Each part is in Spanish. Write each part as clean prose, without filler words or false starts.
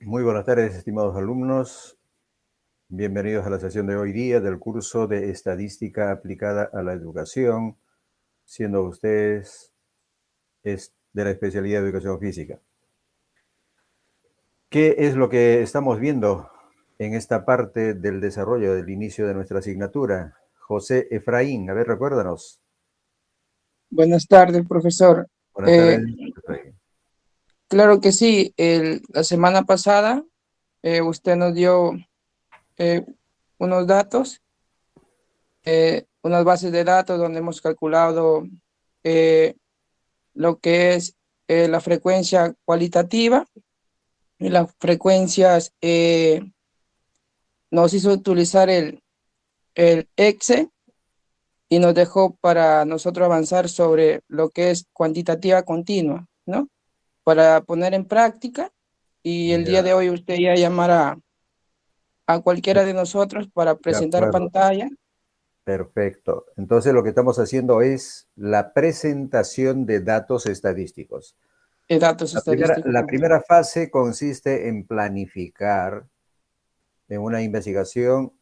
Muy buenas tardes, estimados alumnos. Bienvenidos a la sesión de hoy día del curso de Estadística aplicada a la educación, siendo ustedes de la especialidad de Educación Física. ¿Qué es lo que estamos viendo en esta parte del desarrollo del inicio de nuestra asignatura? José Efraín, a ver, recuérdanos. Buenas tardes, profesor. Buenas Eh, tardes, Efraín. claro que sí, la semana pasada usted nos dio eh, unos datos, unas bases de datos donde hemos calculado eh, lo que es la frecuencia cualitativa y las frecuencias. Nos hizo utilizar el Excel y nos dejó para nosotros avanzar sobre lo que es cuantitativa continua, ¿no? Para poner en práctica. Y el día Ya, de hoy usted ya llamará a cualquiera de nosotros para de presentar acuerdo, pantalla perfecto. Entonces lo que estamos haciendo es la presentación de datos estadísticos. de datos La primera, estadísticos, la profesor. primera fase consiste en planificar en una investigación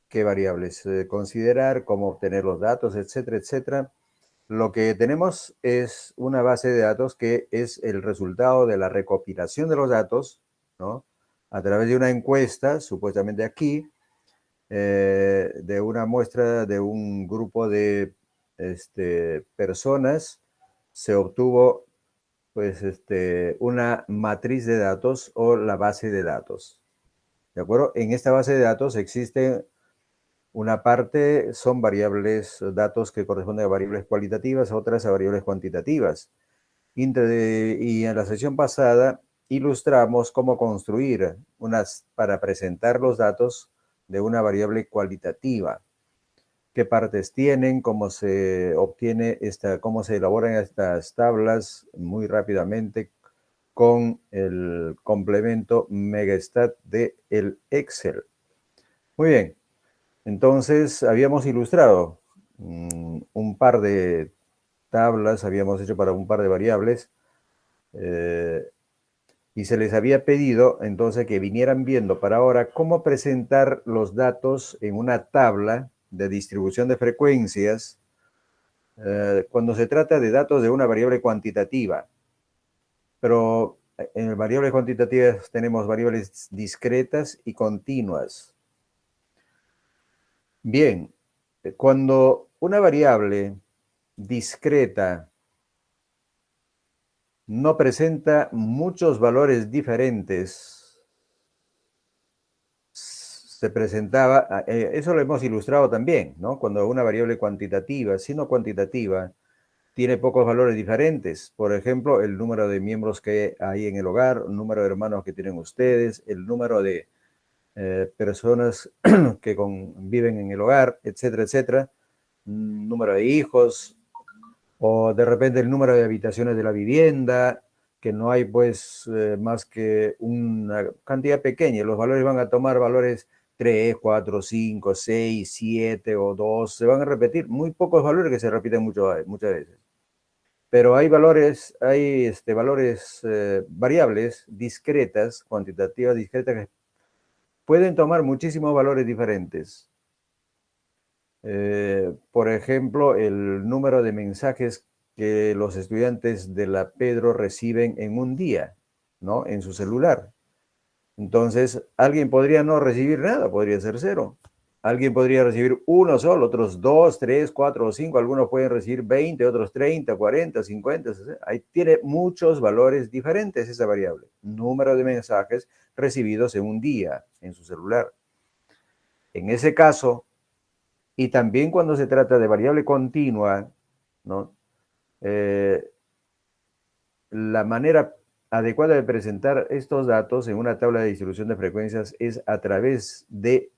qué variables considerar, cómo obtener los datos, etcétera, etcétera. Lo que tenemos es una base de datos que es el resultado de la recopilación de los datos, ¿no? A través de una encuesta, supuestamente aquí, de una muestra de un grupo de personas, se obtuvo pues, una matriz de datos o la base de datos. ¿De acuerdo? En esta base de datos existe una parte, son variables, datos que corresponden a variables cualitativas, otras a variables cuantitativas. Y en la sesión pasada ilustramos cómo construir para presentar los datos de una variable cualitativa. Qué partes tienen, cómo se obtiene cómo se elaboran estas tablas muy rápidamente con el complemento Megastat de el Excel. Muy bien, entonces habíamos ilustrado un par de tablas, habíamos hecho para un par de variables, eh, y se les había pedido entonces que vinieran viendo para ahora cómo presentar los datos en una tabla de distribución de frecuencias cuando se trata de datos de una variable cuantitativa. Pero en variables cuantitativas tenemos variables discretas y continuas. Bien, cuando una variable discreta no presenta muchos valores diferentes, se presentaba, eso lo hemos ilustrado también, ¿no? Cuando una variable cuantitativa, sino cuantitativa, tiene pocos valores diferentes. Por ejemplo, el número de miembros que hay en el hogar, el número de hermanos que tienen ustedes, el número de personas que viven en el hogar, etcétera, etcétera, número de hijos, o de repente el número de habitaciones de la vivienda, que no hay pues más que una cantidad pequeña. Los valores van a tomar valores 3, 4, 5, 6, 7 o 2, se van a repetir, muy pocos valores que se repiten muchas veces. Pero hay valores, variables discretas, cuantitativas discretas, que pueden tomar muchísimos valores diferentes. Por ejemplo, el número de mensajes que los estudiantes de la Pedro reciben en un día, ¿no? En su celular. Entonces, alguien podría no recibir nada, podría ser cero. Alguien podría recibir uno solo, otros 2, 3, 4 o 5. Algunos pueden recibir 20, otros 30, 40, 50. 60. Ahí tiene muchos valores diferentes esa variable. Número de mensajes recibidos en un día en su celular. En ese caso, y también cuando se trata de variable continua, ¿no? La manera adecuada de presentar estos datos en una tabla de distribución de frecuencias es a través de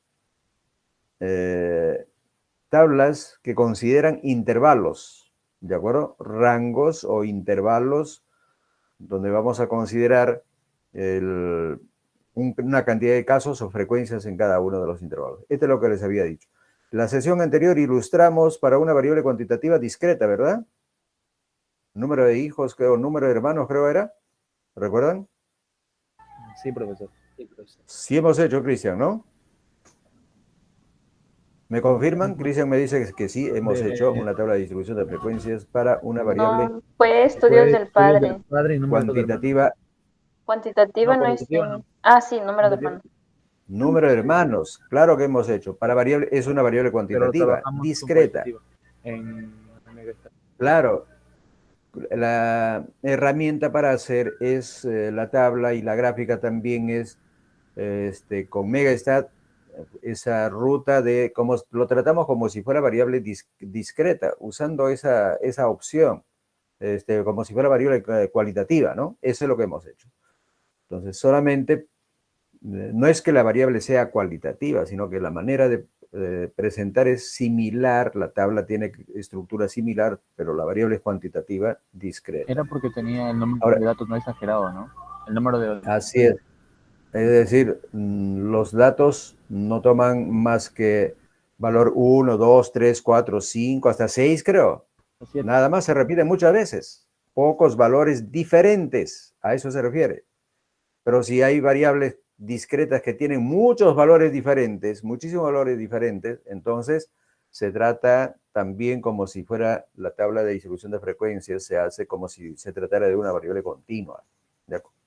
tablas que consideran intervalos, ¿de acuerdo? Rangos o intervalos donde vamos a considerar una cantidad de casos o frecuencias en cada uno de los intervalos. Esto es lo que les había dicho. La sesión anterior ilustramos para una variable cuantitativa discreta, ¿verdad? Número de hijos, creo, número de hermanos, creo era. ¿Recuerdan? Sí, profesor. Sí hemos hecho, Cristian, ¿no? ¿Me confirman? Cristian me dice que sí, hemos hecho una tabla de distribución de frecuencias para una variable No, fue estudios Fue del estudios del padre. padre y número de hermanos. cuantitativa. Cuantitativa No, no cuantitativa está. no. Ah, sí, número de hermanos. Número de hermanos, claro que hemos hecho. Para variable, es una variable Pero cuantitativa, trabajamos con discreta. cualitativa en Megastar. Claro, la herramienta para hacer es la tabla y la gráfica también es con Megastat, esa ruta de, como lo tratamos como si fuera variable discreta, usando esa opción, como si fuera variable cualitativa, ¿no? Eso es lo que hemos hecho. Entonces, solamente, no es que la variable sea cualitativa, sino que la manera de presentar es similar, la tabla tiene estructura similar, pero la variable es cuantitativa discreta. Era porque tenía el número Ahora, de datos no exagerado, ¿no? El número de... así es. Es decir, los datos no toman más que valor 1, 2, 3, 4, 5, hasta 6, creo. 7. Nada más se repite muchas veces. Pocos valores diferentes, a eso se refiere. Pero si hay variables discretas que tienen muchos valores diferentes, muchísimos valores diferentes, entonces se trata también como si fuera la tabla de distribución de frecuencias, se hace como si se tratara de una variable continua,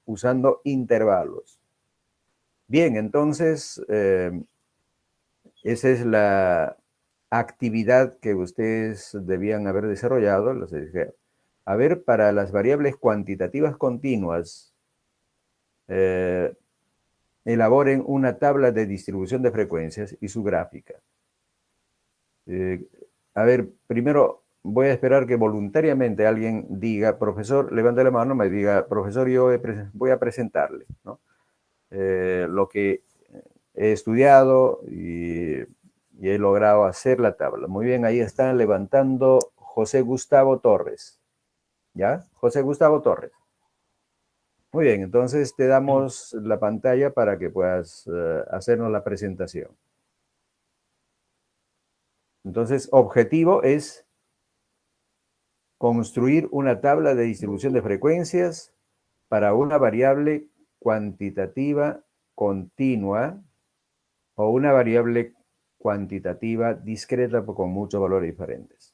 usando intervalos. Bien, entonces, esa es la actividad que ustedes debían haber desarrollado. Les dije, a ver, para las variables cuantitativas continuas, elaboren una tabla de distribución de frecuencias y su gráfica. A ver, primero voy a esperar que voluntariamente alguien diga, profesor, levante la mano, me diga, profesor, yo voy a presentarle, ¿no? Lo que he estudiado y he logrado hacer la tabla. Muy bien, ahí están levantando José Gustavo Torres. ¿Ya? José Gustavo Torres. Muy bien, entonces te damos la pantalla para que puedas hacernos la presentación. Entonces, objetivo es construir una tabla de distribución de frecuencias para una variable cuantitativa continua o una variable cuantitativa discreta con muchos valores diferentes.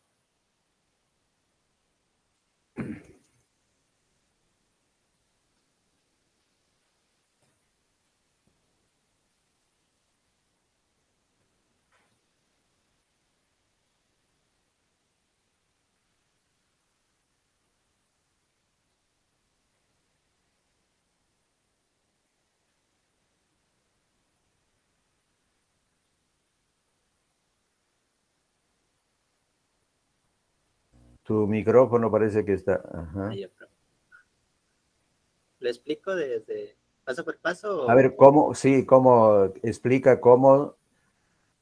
Tu micrófono parece que está... Ajá. ¿Le explico desde paso por paso? A ver, ¿cómo? Sí, cómo explica cómo,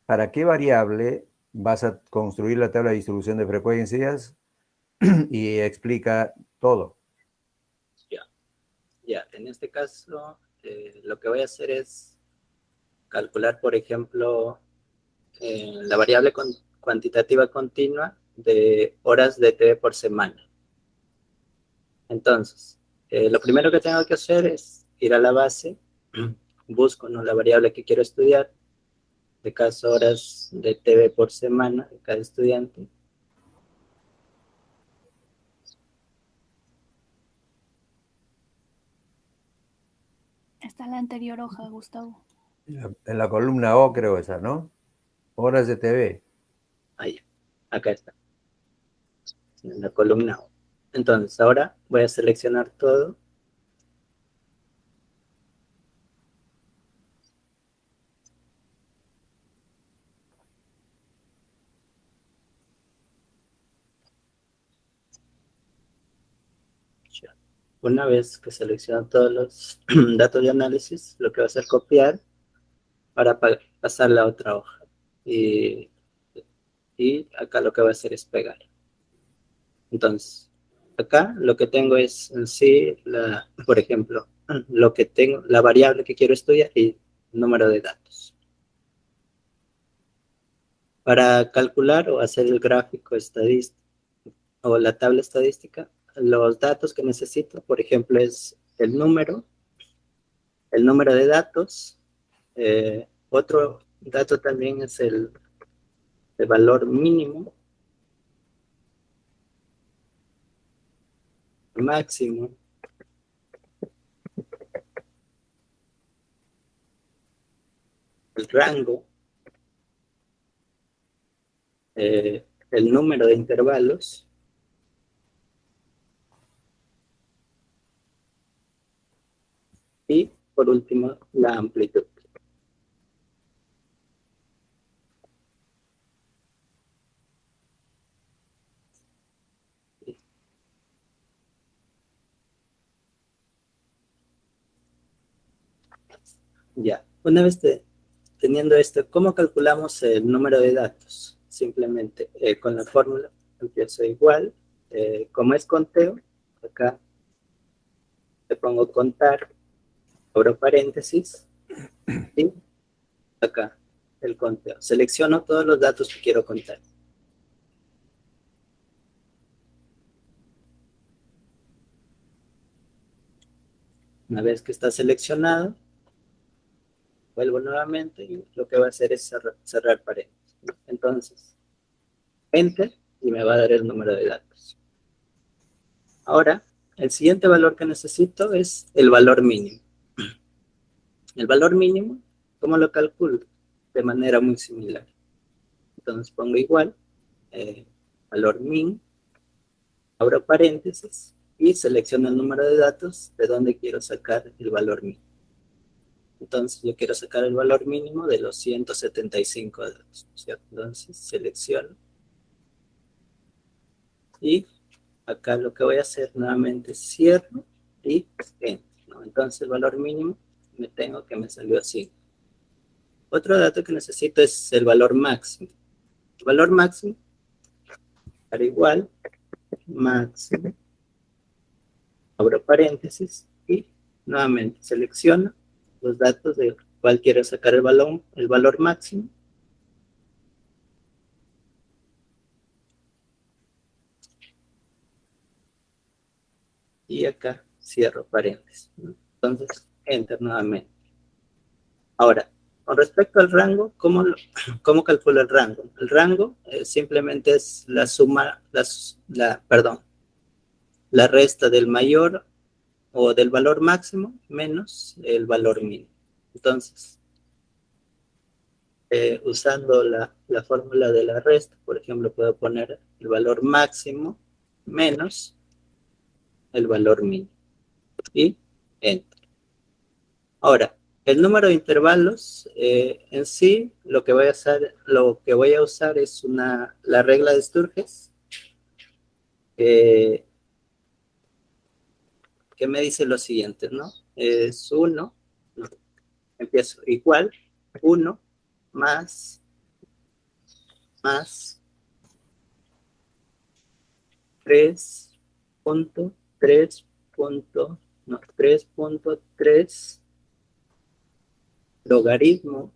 para qué variable vas a construir la tabla de distribución de frecuencias y explica todo. Ya, en este caso, lo que voy a hacer es calcular, por ejemplo, la variable cuantitativa continua de horas de TV por semana. Entonces, lo primero que tengo que hacer es ir a la base, busco, ¿no?, la variable que quiero estudiar, de caso horas de TV por semana de cada estudiante. Está en la anterior hoja, Gustavo. En la columna O creo esa, ¿no? Horas de TV. Ahí, acá está. En la columna O. Entonces, ahora voy a seleccionar todo. Una vez que selecciono todos los datos de análisis, lo que voy a hacer es copiar para pasar a otra hoja. Y acá lo que voy a hacer es pegar. Entonces, acá lo que tengo es en sí, por ejemplo, lo que tengo, la variable que quiero estudiar y el número de datos. Para calcular o hacer el gráfico estadístico o la tabla estadística, los datos que necesito, por ejemplo, es el número el número de datos. Otro dato también es el valor mínimo, máximo, el rango, el número de intervalos, y por último la amplitud. Ya, una vez teniendo esto, ¿cómo calculamos el número de datos? Simplemente con la fórmula empiezo igual, como es conteo, acá le pongo contar, abro paréntesis, y acá el conteo. Selecciono todos los datos que quiero contar. Una vez que está seleccionado, vuelvo nuevamente y lo que va a hacer es cerrar paréntesis. Entonces, Enter y me va a dar el número de datos. Ahora, el siguiente valor que necesito es el valor mínimo. El valor mínimo, ¿cómo lo calculo? De manera muy similar. Entonces pongo igual, valor min, abro paréntesis y selecciono el número de datos de donde quiero sacar el valor mínimo. Entonces yo quiero sacar el valor mínimo de los 175 datos, ¿cierto? Entonces selecciono y acá lo que voy a hacer nuevamente es cierro y enter, ¿no? Entonces el valor mínimo me salió así. Otro dato que necesito es el valor máximo. El valor máximo para igual, máximo, abro paréntesis y nuevamente selecciono los datos de cuál quiero sacar el valor máximo. Y acá cierro paréntesis, ¿no? Entonces, enter nuevamente. Ahora, con respecto al rango, ¿cómo calculo el rango? El rango simplemente es la suma, la resta del mayor o del valor máximo menos el valor mínimo. Entonces, usando la fórmula de la resta, por ejemplo, puedo poner el valor máximo menos el valor mínimo. Y enter. Ahora, el número de intervalos en sí, lo que voy a usar es la regla de Sturges, que me dice lo siguiente, ¿no? Es 1, no, empiezo igual, 1 más 3.3 logaritmo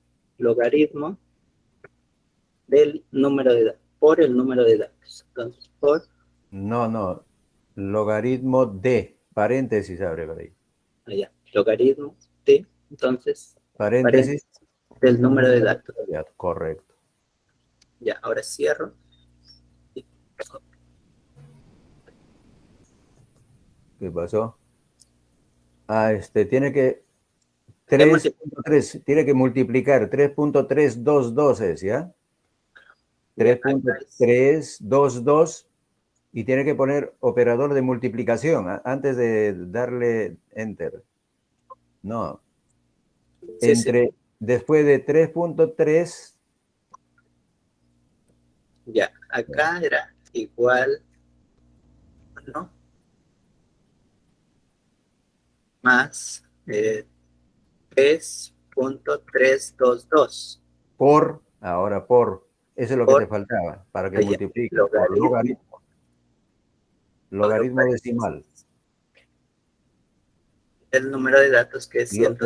del número de datos, por el número de datos. Entonces, No, logaritmo de, paréntesis abre por ahí. Allá, logaritmo de, entonces, Paréntesis del número de datos. Correcto. Ya, ahora cierro. ¿Qué pasó? Tiene que 3.3, tiene que multiplicar 3.322 es, ¿ya? 3.322 y tiene que poner operador de multiplicación antes de darle enter. No. Sí. Después de 3.3. Ya, acá era igual, ¿no? Más 3.322. Ahora por. Eso es lo que te faltaba, para que multiplique. Por logaritmo. Logaritmo decimal. El número de datos que es 170.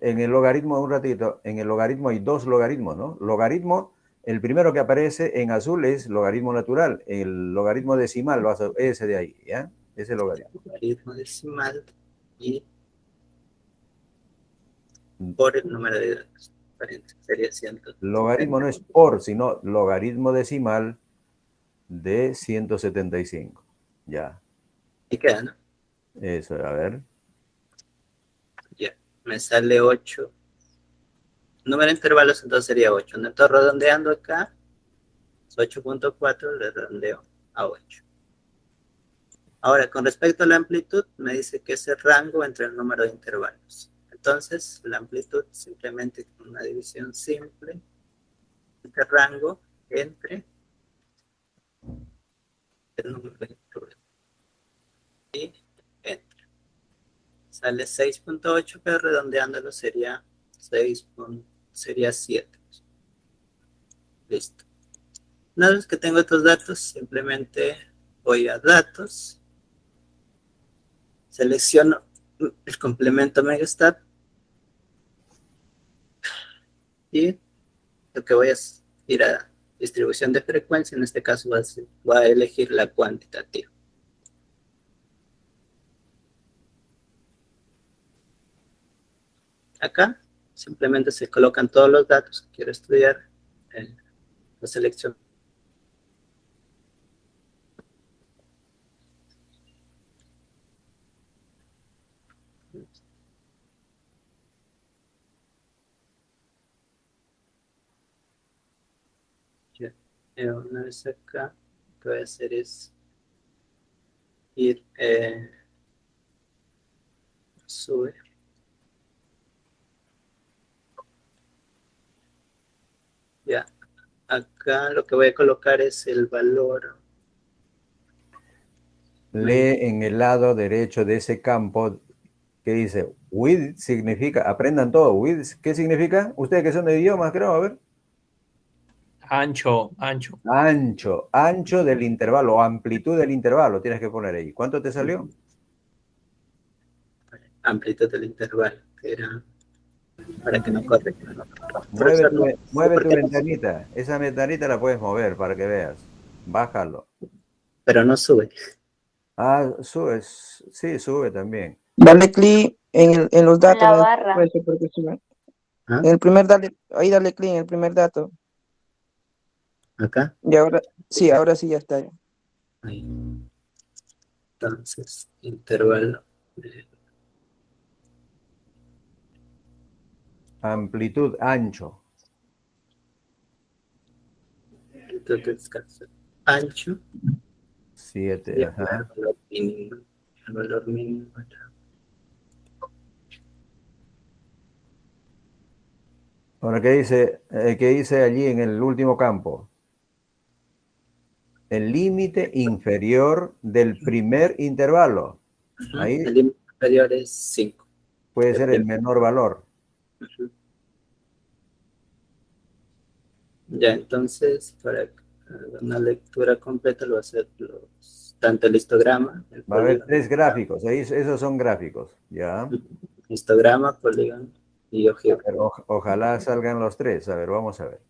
En el logaritmo, un ratito, en el logaritmo hay dos logaritmos, ¿no? Logaritmo, el primero que aparece en azul es logaritmo natural. El logaritmo decimal, ese de ahí, ¿ya? Ese logaritmo. Logaritmo decimal y por el número de datos. Sería 100. Logaritmo no es por, sino logaritmo decimal de 175. Ya, Y queda, ¿no? eso, a ver. Ya, me sale 8. Número de intervalos entonces sería 8. No estoy redondeando acá. 8.4 le redondeo a 8. Ahora, con respecto a la amplitud, me dice que es el rango entre el número de intervalos. Entonces, la amplitud simplemente con una división simple, este rango entre el número de intervalos. Y entre. Sale 6.8, pero redondeándolo sería 6. Sería 7. Listo. Una vez que tengo estos datos, simplemente voy a datos, selecciono el complemento Megastat y lo que voy a ir a distribución de frecuencia, en este caso voy a elegir la cuantitativa. Acá simplemente se colocan todos los datos que quiero estudiar, la selección. Una vez acá, lo que voy a hacer es ir, sube. Ya, acá lo que voy a colocar es el valor. Lee en el lado derecho de ese campo que dice width significa, aprendan todo, width, ¿qué significa? Ustedes que son de idiomas, creo, a ver. Ancho. Ancho del intervalo, o amplitud del intervalo, tienes que poner ahí. ¿Cuánto te salió? Amplitud del intervalo, que era para que no corre. Mueve tu ventanita, esa ventanita la puedes mover para que veas. Bájalo. Pero no sube. Ah, sube, sí, sube también. Dale clic en los datos. La barra. ¿Ah? En el primer, ahí dale clic en el primer dato. Acá. Y ahora sí ya está. Ahí. Entonces, intervalo. Amplitud, ancho. Entonces, ancho. 7, ajá. El valor mínimo. Ahora, ¿qué dice allí en el último campo? El límite inferior del primer intervalo. Ahí El límite inferior es 5. puede ser el menor valor. Ya, entonces, para una lectura completa lo voy a hacer tanto el histograma. Va a haber 3 gráficos, ahí esos son gráficos, ¿ya? Histograma, polígono y ojiva. Ojalá salgan los 3, a ver, vamos a ver.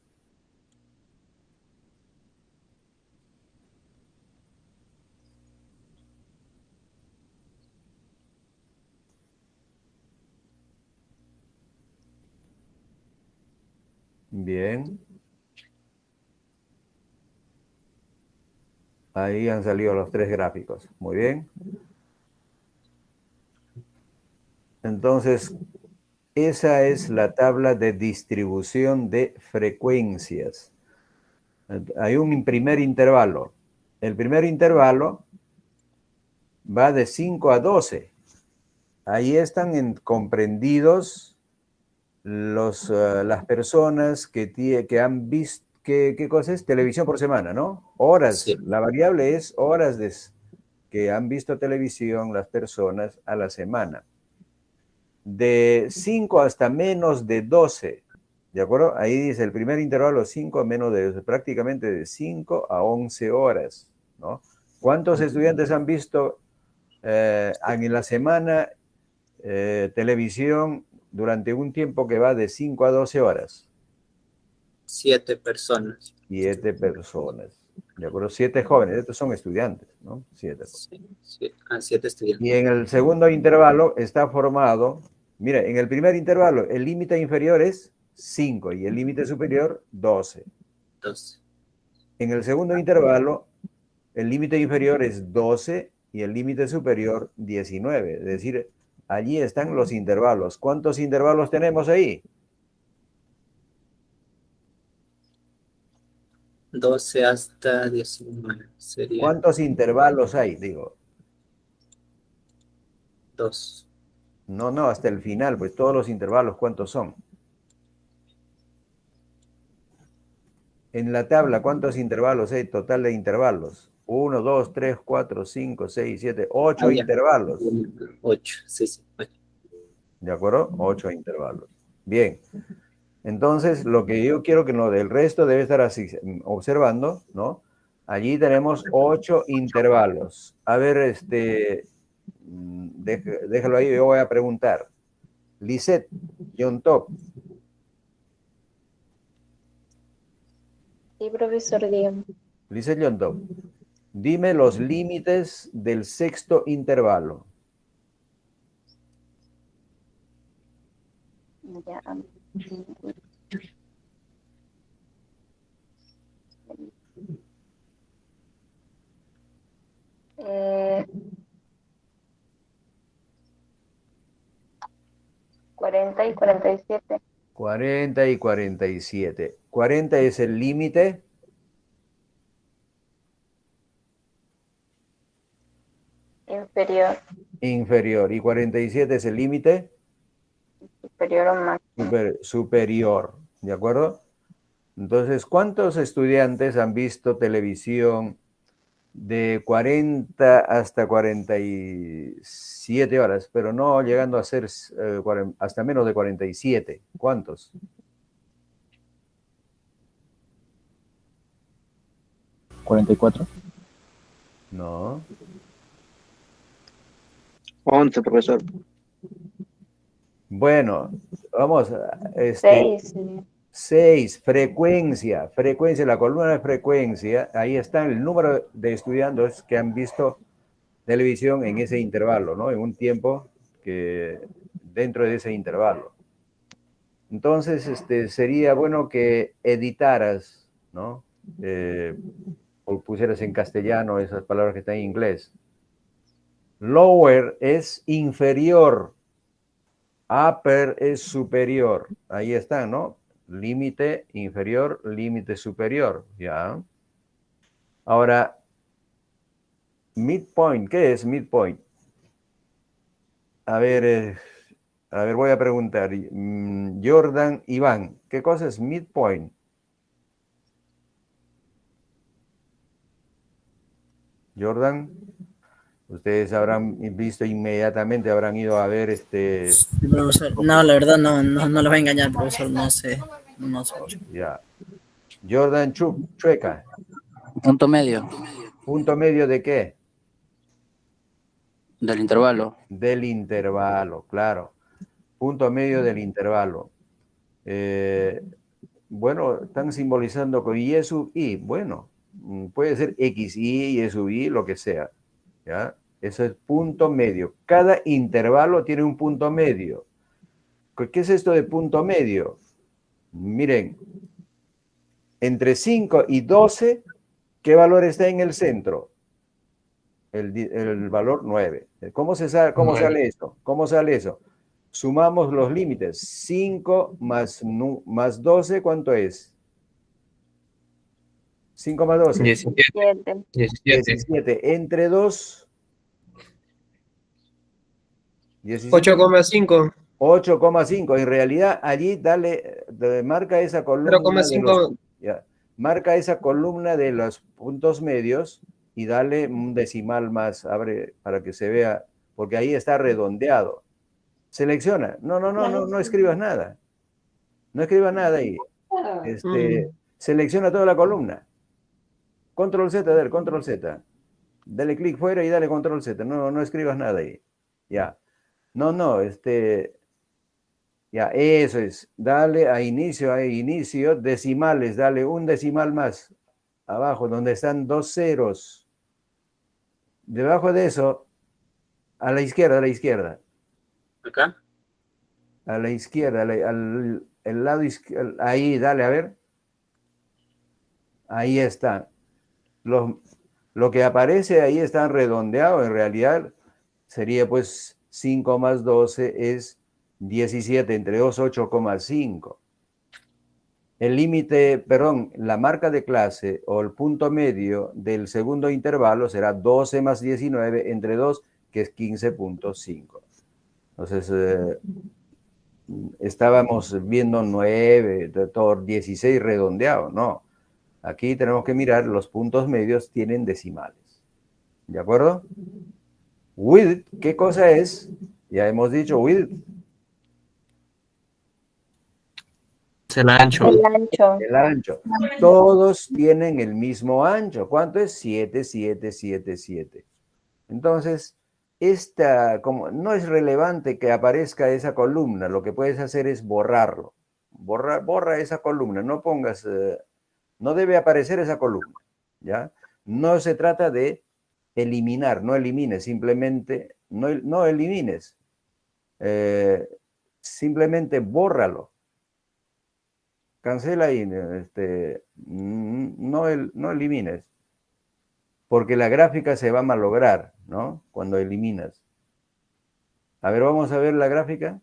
Bien. Ahí han salido los 3 gráficos. Muy bien. Entonces, esa es la tabla de distribución de frecuencias. Hay un primer intervalo. El primer intervalo va de 5 a 12. Ahí están comprendidos las personas que han visto, ¿qué cosa es? Televisión por semana, ¿no? Horas. Sí. La variable es horas que han visto televisión las personas a la semana. De 5 hasta menos de 12, ¿de acuerdo? Ahí dice el primer intervalo 5 a menos de 12, prácticamente de 5 a 11 horas, ¿no? ¿Cuántos estudiantes han visto en la semana televisión durante un tiempo que va de 5 a 12 horas? 7 personas. 7 personas. ¿De acuerdo? 7 jóvenes. Estos son estudiantes, ¿no? 7. Sí, 7 estudiantes. Y en el segundo intervalo está formado Mira, en el primer intervalo, el límite inferior es 5 y el límite superior 12. 12. En el segundo intervalo, el límite inferior es 12 y el límite superior 19. Es decir, allí están los intervalos. ¿Cuántos intervalos tenemos ahí? 12 hasta 19 sería ¿Cuántos intervalos hay? Digo, 2. no, hasta el final, pues todos los intervalos, ¿cuántos son? En la tabla, ¿cuántos intervalos hay? Total de intervalos. 1, 2, 3, 4, 5, 6, 7, 8 intervalos. 8, sí, sí. 8. ¿De acuerdo? 8 intervalos. Bien. Entonces, lo que yo quiero que no, del resto debe estar así, observando, ¿no? Allí tenemos 8 intervalos. A ver, déjalo ahí, yo voy a preguntar. Lisette, John Top, Sí, profesor, dígame. Lisette John Top, dime los límites del sexto intervalo. Ya. Eh, 40 y 47. 40 y 47. 40 es el límite. Inferior, Inferior. Y 47 es el límite superior o máximo. superior. ¿De acuerdo? Entonces, ¿cuántos estudiantes han visto televisión de 40 hasta 47 horas, pero no llegando a ser hasta menos de 47? ¿Cuántos? ¿44? No. 11, profesor. Bueno, vamos, 6. 6, frecuencia, la columna de frecuencia, ahí está el número de estudiantes que han visto televisión en ese intervalo, ¿no? En un tiempo que dentro de ese intervalo. Entonces, sería bueno que editaras, ¿no? O pusieras en castellano esas palabras que están en inglés. Lower es inferior, upper es superior. Ahí están, ¿no? Límite inferior, límite superior, ¿ya? Ahora, midpoint, ¿qué es midpoint? A ver, voy a preguntar. Jordan, Iván, ¿qué cosa es midpoint? Jordan, ustedes habrán visto inmediatamente, habrán ido a ver Profesor, no, la verdad no lo voy a engañar, profesor, no sé mucho. Ya. Jordan Chueca. Punto medio ¿Punto medio de qué? del intervalo. Del intervalo, claro. Punto medio del intervalo. Bueno, están simbolizando con Y sub I. Bueno, puede ser XI, Y sub I, lo que sea. ¿Ya? Eso es punto medio. Cada intervalo tiene un punto medio. ¿Qué es esto de punto medio? Miren, entre 5 y 12, ¿qué valor está en el centro? El valor 9. ¿Cómo sale esto? ¿Cómo sale eso? Sumamos los límites. 5 más 12, ¿cuánto es? 5 más 12. 17. 17. Entre 2. 8,5. 8,5. En realidad, allí marca esa columna. 0,5. Marca esa columna de los puntos medios y dale un decimal más. Abre para que se vea, porque ahí está redondeado. Selecciona. No escribas nada. No escribas nada ahí. Selecciona toda la columna. Control Z, dale, Control Z. Dale clic fuera y dale Control Z. No escribas nada ahí. Ya. Ya, eso es. Dale a inicio, decimales, dale un decimal más. Abajo, donde están 2 ceros. Debajo de eso, a la izquierda. ¿Acá? A la izquierda, el lado izquierdo, ahí, dale, a ver. Ahí está. Lo que aparece ahí está redondeado, en realidad sería pues 5 más 12 es 17, entre 2, 8,5. El límite, perdón, la marca de clase o el punto medio del segundo intervalo será 12 más 19 entre 2, que es 15,5. Entonces, estábamos viendo 9, todo 16 redondeado, no. Aquí tenemos que mirar, los puntos medios tienen decimales. ¿De acuerdo? Width, ¿qué cosa es? Ya hemos dicho width. El ancho. El ancho. El ancho. Todos tienen el mismo ancho. ¿Cuánto es? 7, 7, 7, 7. Entonces, como no es relevante que aparezca esa columna, lo que puedes hacer es borrarlo. Borra esa columna, no pongas, no debe aparecer esa columna, ¿ya? No se trata de eliminar, no elimines, simplemente, no elimines, simplemente bórralo. Cancela ahí, no elimines, porque la gráfica se va a malograr, ¿no? Cuando eliminas. A ver, vamos a ver la gráfica.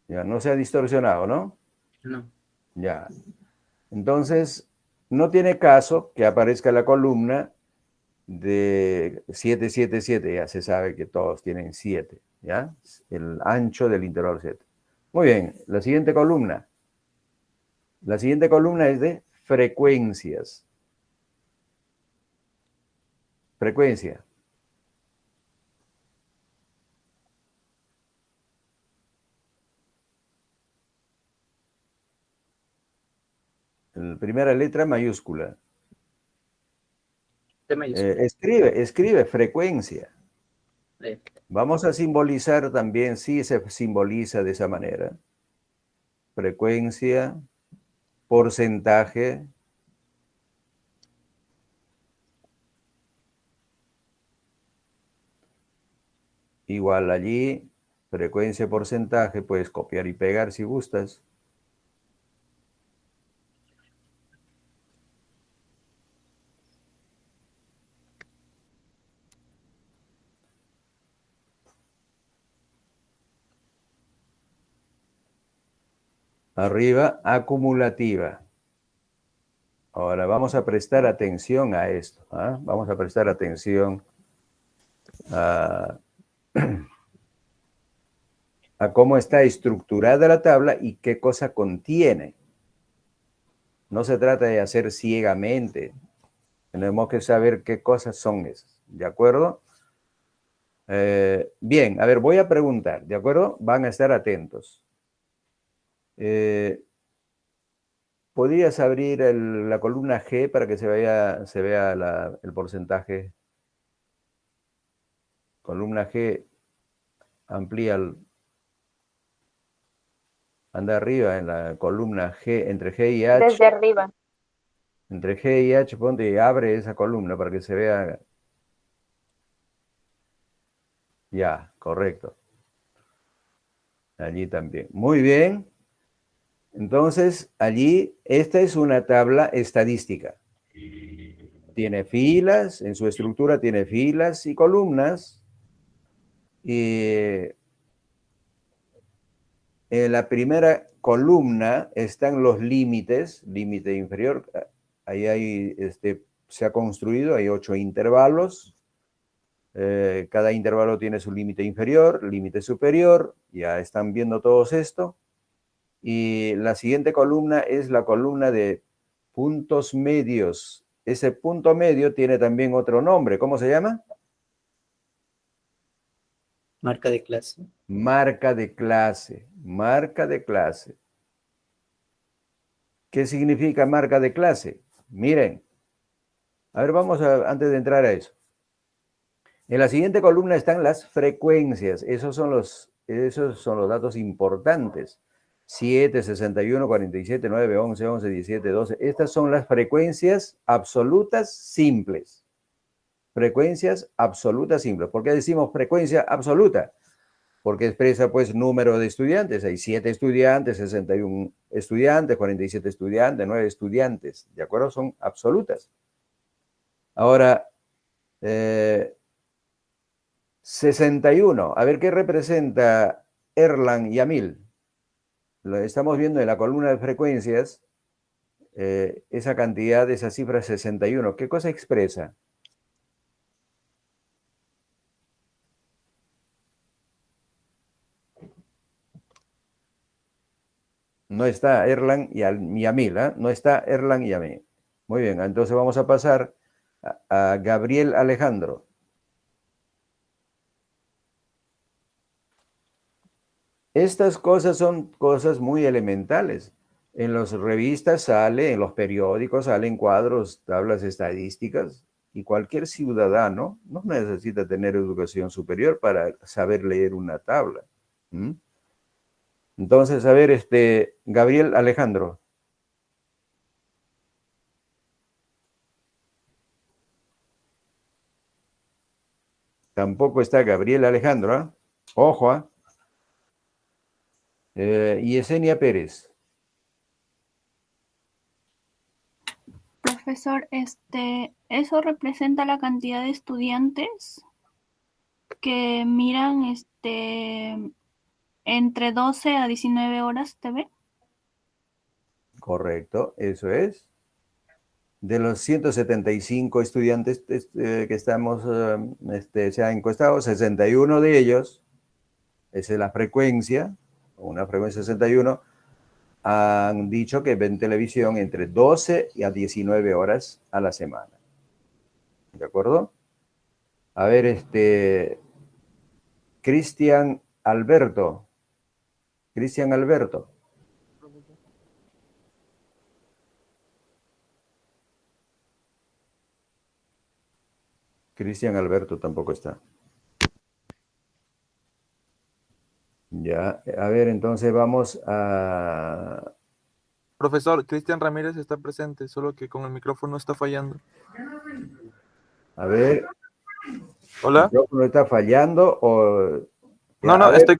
Ya, no se ha distorsionado, ¿no? No. Ya. Entonces, no tiene caso que aparezca la columna de 7, 7, 7. Ya se sabe que todos tienen 7, ¿ya? El ancho del intervalo 7. Muy bien, la siguiente columna. La siguiente columna es de frecuencias. Frecuencia. La primera letra mayúscula. Escribe frecuencia. Vamos a simbolizar también, sí se simboliza de esa manera. Frecuencia, porcentaje. Igual allí, frecuencia, porcentaje, puedes copiar y pegar si gustas. Arriba, acumulativa. Ahora vamos a prestar atención a esto. ¿Ah? Vamos a prestar atención a cómo está estructurada la tabla y qué cosa contiene. No se trata de hacer ciegamente. Tenemos que saber qué cosas son esas. ¿De acuerdo? Bien, a ver, voy a preguntar. ¿De acuerdo? Van a estar atentos. ¿Podrías abrir la columna G para que se vea el porcentaje? Columna G, amplía, anda arriba en la columna G, entre G y H. Desde arriba. Entre G y H, ponte y abre esa columna para que se vea. Ya, correcto. Allí también. Muy bien. Entonces, allí, esta es una tabla estadística. Tiene filas, en su estructura tiene filas y columnas. Y en la primera columna están los límites, límite inferior. Ahí hay, se ha construido, hay 8 intervalos. Cada intervalo tiene su límite inferior, límite superior. Ya están viendo todos esto. Y la siguiente columna es la columna de puntos medios. Ese punto medio tiene también otro nombre. ¿Cómo se llama? Marca de clase. Marca de clase. Marca de clase. ¿Qué significa marca de clase? Miren. A ver, antes de entrar a eso. En la siguiente columna están las frecuencias. Esos son los datos importantes. 7, 61, 47, 9, 11, 11, 17, 12. Estas son las frecuencias absolutas simples. Frecuencias absolutas simples. ¿Por qué decimos frecuencia absoluta? porque expresa pues número de estudiantes. Hay 7 estudiantes, 61 estudiantes, 47 estudiantes, 9 estudiantes, ¿de acuerdo? Son absolutas. Ahora, 61, a ver qué representa Erlang y Amil. Lo estamos viendo en la columna de frecuencias, esa cantidad, esa cifra 61. ¿Qué cosa expresa? No está Erlang y Amil, ¿eh? No está Erlang y Amil. Muy bien, entonces vamos a pasar a Gabriel Alejandro. Estas cosas son cosas muy elementales. En las revistas sale, en los periódicos salen cuadros, tablas estadísticas, y cualquier ciudadano no necesita tener educación superior para saber leer una tabla. ¿Mm? Entonces, a ver, Gabriel Alejandro. Tampoco está Gabriel Alejandro, ¿eh? Ojo, ¿eh? Yesenia Pérez. Profesor, eso representa la cantidad de estudiantes que miran entre 12 a 19 horas TV. Correcto, eso es. De los 175 estudiantes que estamos, se han encuestado, 61 de ellos, esa es la frecuencia, una frecuencia 61, han dicho que ven televisión entre 12 y a 19 horas a la semana. ¿De acuerdo? A ver, Cristian Alberto. Cristian Alberto. Cristian Alberto tampoco está. Ya, a ver, entonces vamos a... Profesor, Cristian Ramírez está presente, solo que con el micrófono está fallando. A ver. ¿Hola? ¿El micrófono está fallando o...? No, no, estoy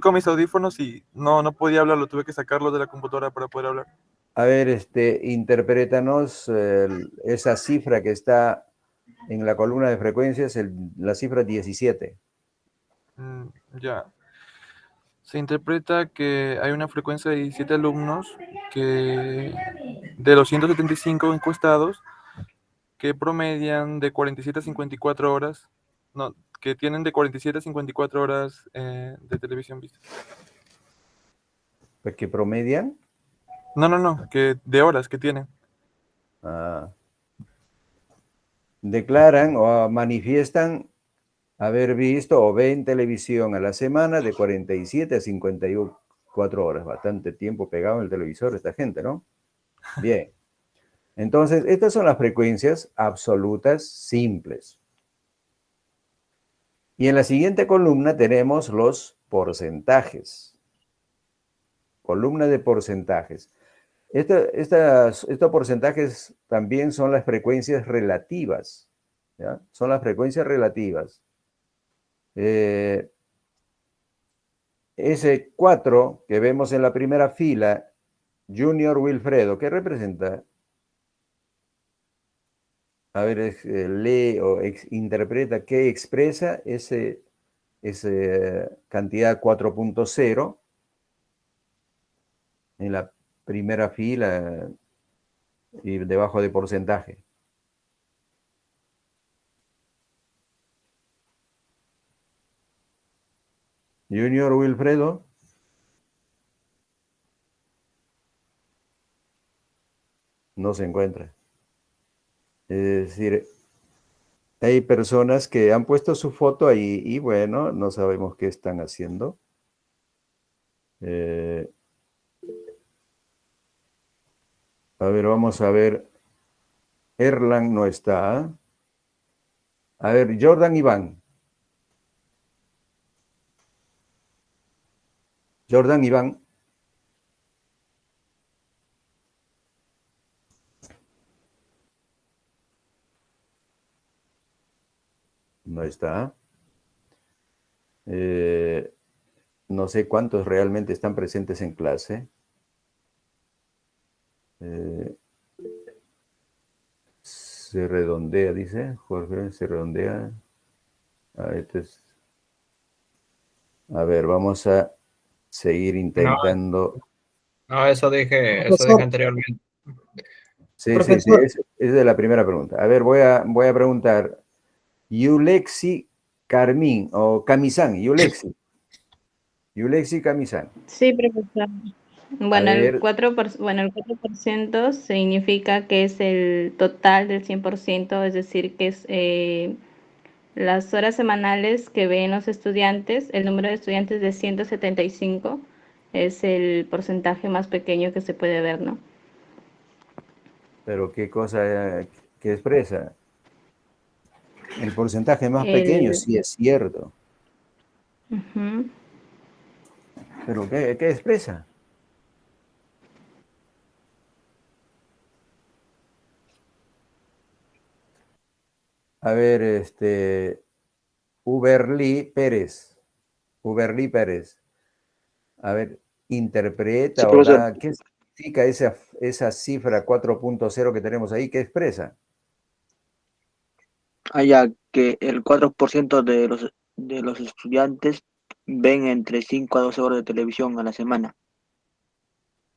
con mis audífonos y no podía hablar, lo tuve que sacarlo de la computadora para poder hablar. A ver, interprétanos esa cifra que está en la columna de frecuencias, la cifra 17. Ya. Se interpreta que hay una frecuencia de 17 alumnos que de los 175 encuestados que promedian de 47 a 54 horas, no, que tienen de 47 a 54 horas de televisión vista. ¿Pues que promedian? No, que de horas que tienen. Declaran o manifiestan haber visto o ven televisión a la semana de 47 a 54 horas. Bastante tiempo pegado en el televisor esta gente, ¿no? Bien. Entonces, estas son las frecuencias absolutas simples. Y en la siguiente columna tenemos los porcentajes. Columna de porcentajes. Estos porcentajes también son las frecuencias relativas. ¿Ya? Son las frecuencias relativas. Ese 4 que vemos en la primera fila, Junior Wilfredo, ¿qué representa? A ver, lee o interpreta qué expresa esa cantidad 4.0 en la primera fila y debajo de porcentaje. Junior Wilfredo. No se encuentra. Es decir, hay personas que han puesto su foto ahí y bueno, no sabemos qué están haciendo. A ver, vamos a ver. Erlang no está. A ver, Jordan Iván. Jordan Iván. No está. no sé cuántos realmente están presentes en clase. Se redondea, dice Jorge, se redondea. A ver, vamos a seguir intentando. No, eso dije anteriormente. Sí, es de la primera pregunta. A ver, voy a preguntar. Yulexi Carmín o Camisán, Yulexi Camisán. Sí, profesor. Bueno, A ver. el 4% significa que es el total del 100%, es decir, que es las horas semanales que ven los estudiantes, el número de estudiantes de 175 es el porcentaje más pequeño que se puede ver, ¿no? Pero qué cosa que expresa. El porcentaje más pequeño, sí es cierto. Uh-huh. Pero ¿qué expresa? A ver, Uberly Pérez. A ver, interpreta Sí, o da, ¿qué significa esa cifra 4.0 que tenemos ahí? ¿Qué expresa? Ya que el 4% de los estudiantes ven entre 5 a 12 horas de televisión a la semana.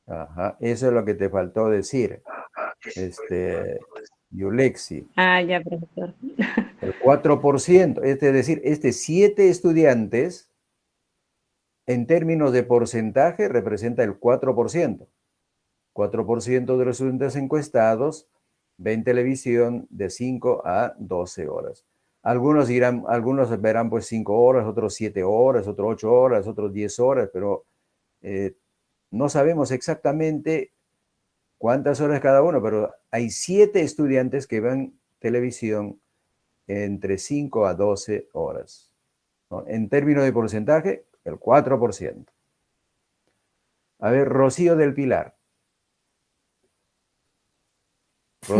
Ajá, eso es lo que te faltó decir, Yulexi. Ya, profesor. El 4%, es decir, 7 estudiantes, en términos de porcentaje, representa el 4%. 4% de los estudiantes encuestados ven televisión de 5 a 12 horas. Algunos verán pues 5 horas, otros 7 horas, otros 8 horas, otros 10 horas, pero no sabemos exactamente cuántas horas cada uno, pero hay 7 estudiantes que ven televisión entre 5 a 12 horas. ¿No? En términos de porcentaje, el 4%. A ver, Rocío del Pilar.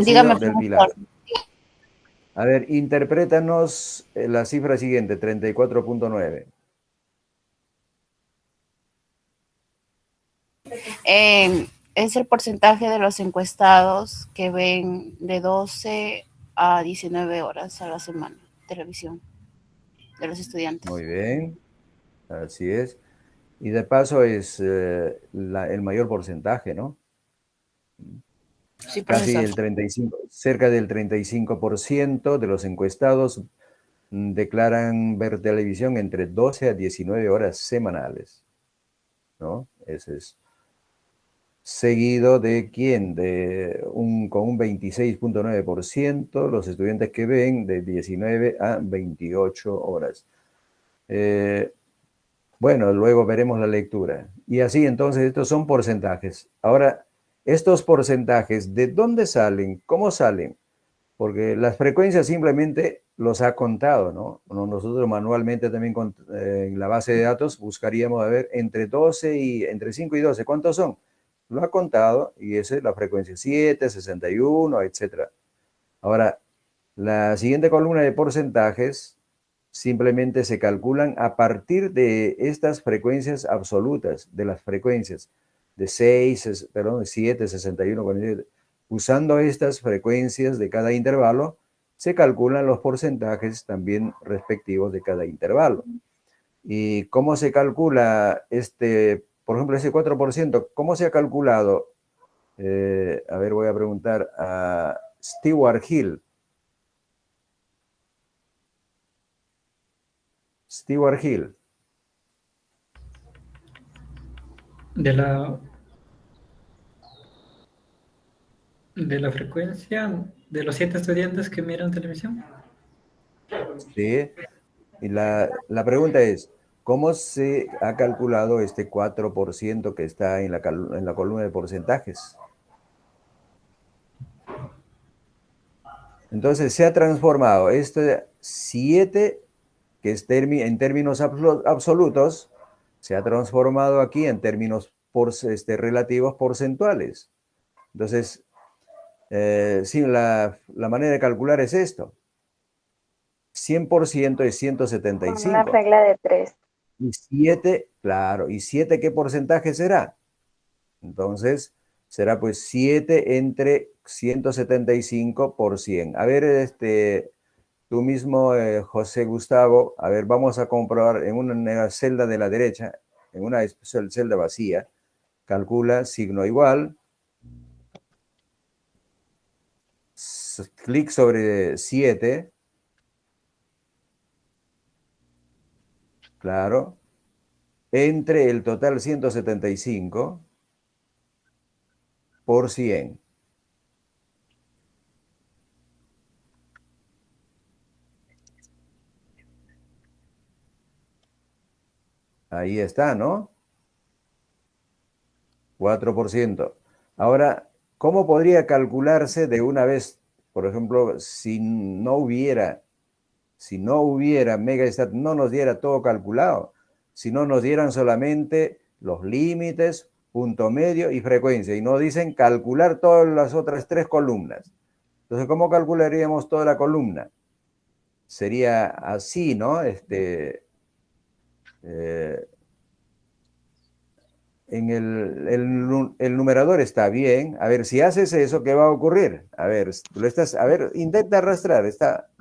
Dígame, del Pilar. A ver, interprétanos la cifra siguiente, 34.9. Es el porcentaje de los encuestados que ven de 12 a 19 horas a la semana televisión de los estudiantes. Muy bien, así es. Y de paso es el mayor porcentaje, ¿no? Sí, casi profesor. el 35, cerca del 35% de los encuestados declaran ver televisión entre 12 a 19 horas semanales, ¿no? Ese es. Seguido de ¿quién? Con un 26.9% los estudiantes que ven de 19 a 28 horas. Bueno, luego veremos la lectura. Y así entonces estos son porcentajes. Ahora, estos porcentajes, ¿de dónde salen? ¿Cómo salen? Porque las frecuencias simplemente los ha contado, ¿no? Nosotros manualmente también en la base de datos buscaríamos a ver entre 5 y 12, ¿cuántos son? Lo ha contado y esa es la frecuencia 7, 61, etc. Ahora, la siguiente columna de porcentajes simplemente se calculan a partir de estas frecuencias absolutas, de las frecuencias de 7, 61, 47. Usando estas frecuencias de cada intervalo, se calculan los porcentajes también respectivos de cada intervalo. ¿Y cómo se calcula por ejemplo, ese 4%? ¿Cómo se ha calculado? A ver, voy a preguntar a Stewart Hill. Stewart Hill. De la frecuencia de los 7 estudiantes que miran televisión. Sí. Y la pregunta es, ¿cómo se ha calculado este 4% que está en la columna de porcentajes? Entonces se ha transformado este 7, que es en términos absolutos, se ha transformado aquí en términos relativos porcentuales. Entonces, sí, la manera de calcular es esto. 100% es 175. Una regla de 3. Y 7, claro, ¿y 7 qué porcentaje será? Entonces, será pues 7 entre 175 por 100. A ver, tú mismo, José Gustavo, a ver, vamos a comprobar en una celda de la derecha, en una celda vacía, calcula signo igual, clic sobre 7, claro, entre el total 175 por 100. Ahí está, ¿no? 4%. Ahora, ¿cómo podría calcularse de una vez, por ejemplo, si no hubiera Megastat, no nos diera todo calculado, si no nos dieran solamente los límites, punto medio y frecuencia, y nos dicen calcular todas las otras 3 columnas? Entonces, ¿cómo calcularíamos toda la columna? Sería así, ¿no? En el numerador está bien. A ver, si haces eso, ¿qué va a ocurrir? A ver, intenta arrastrar,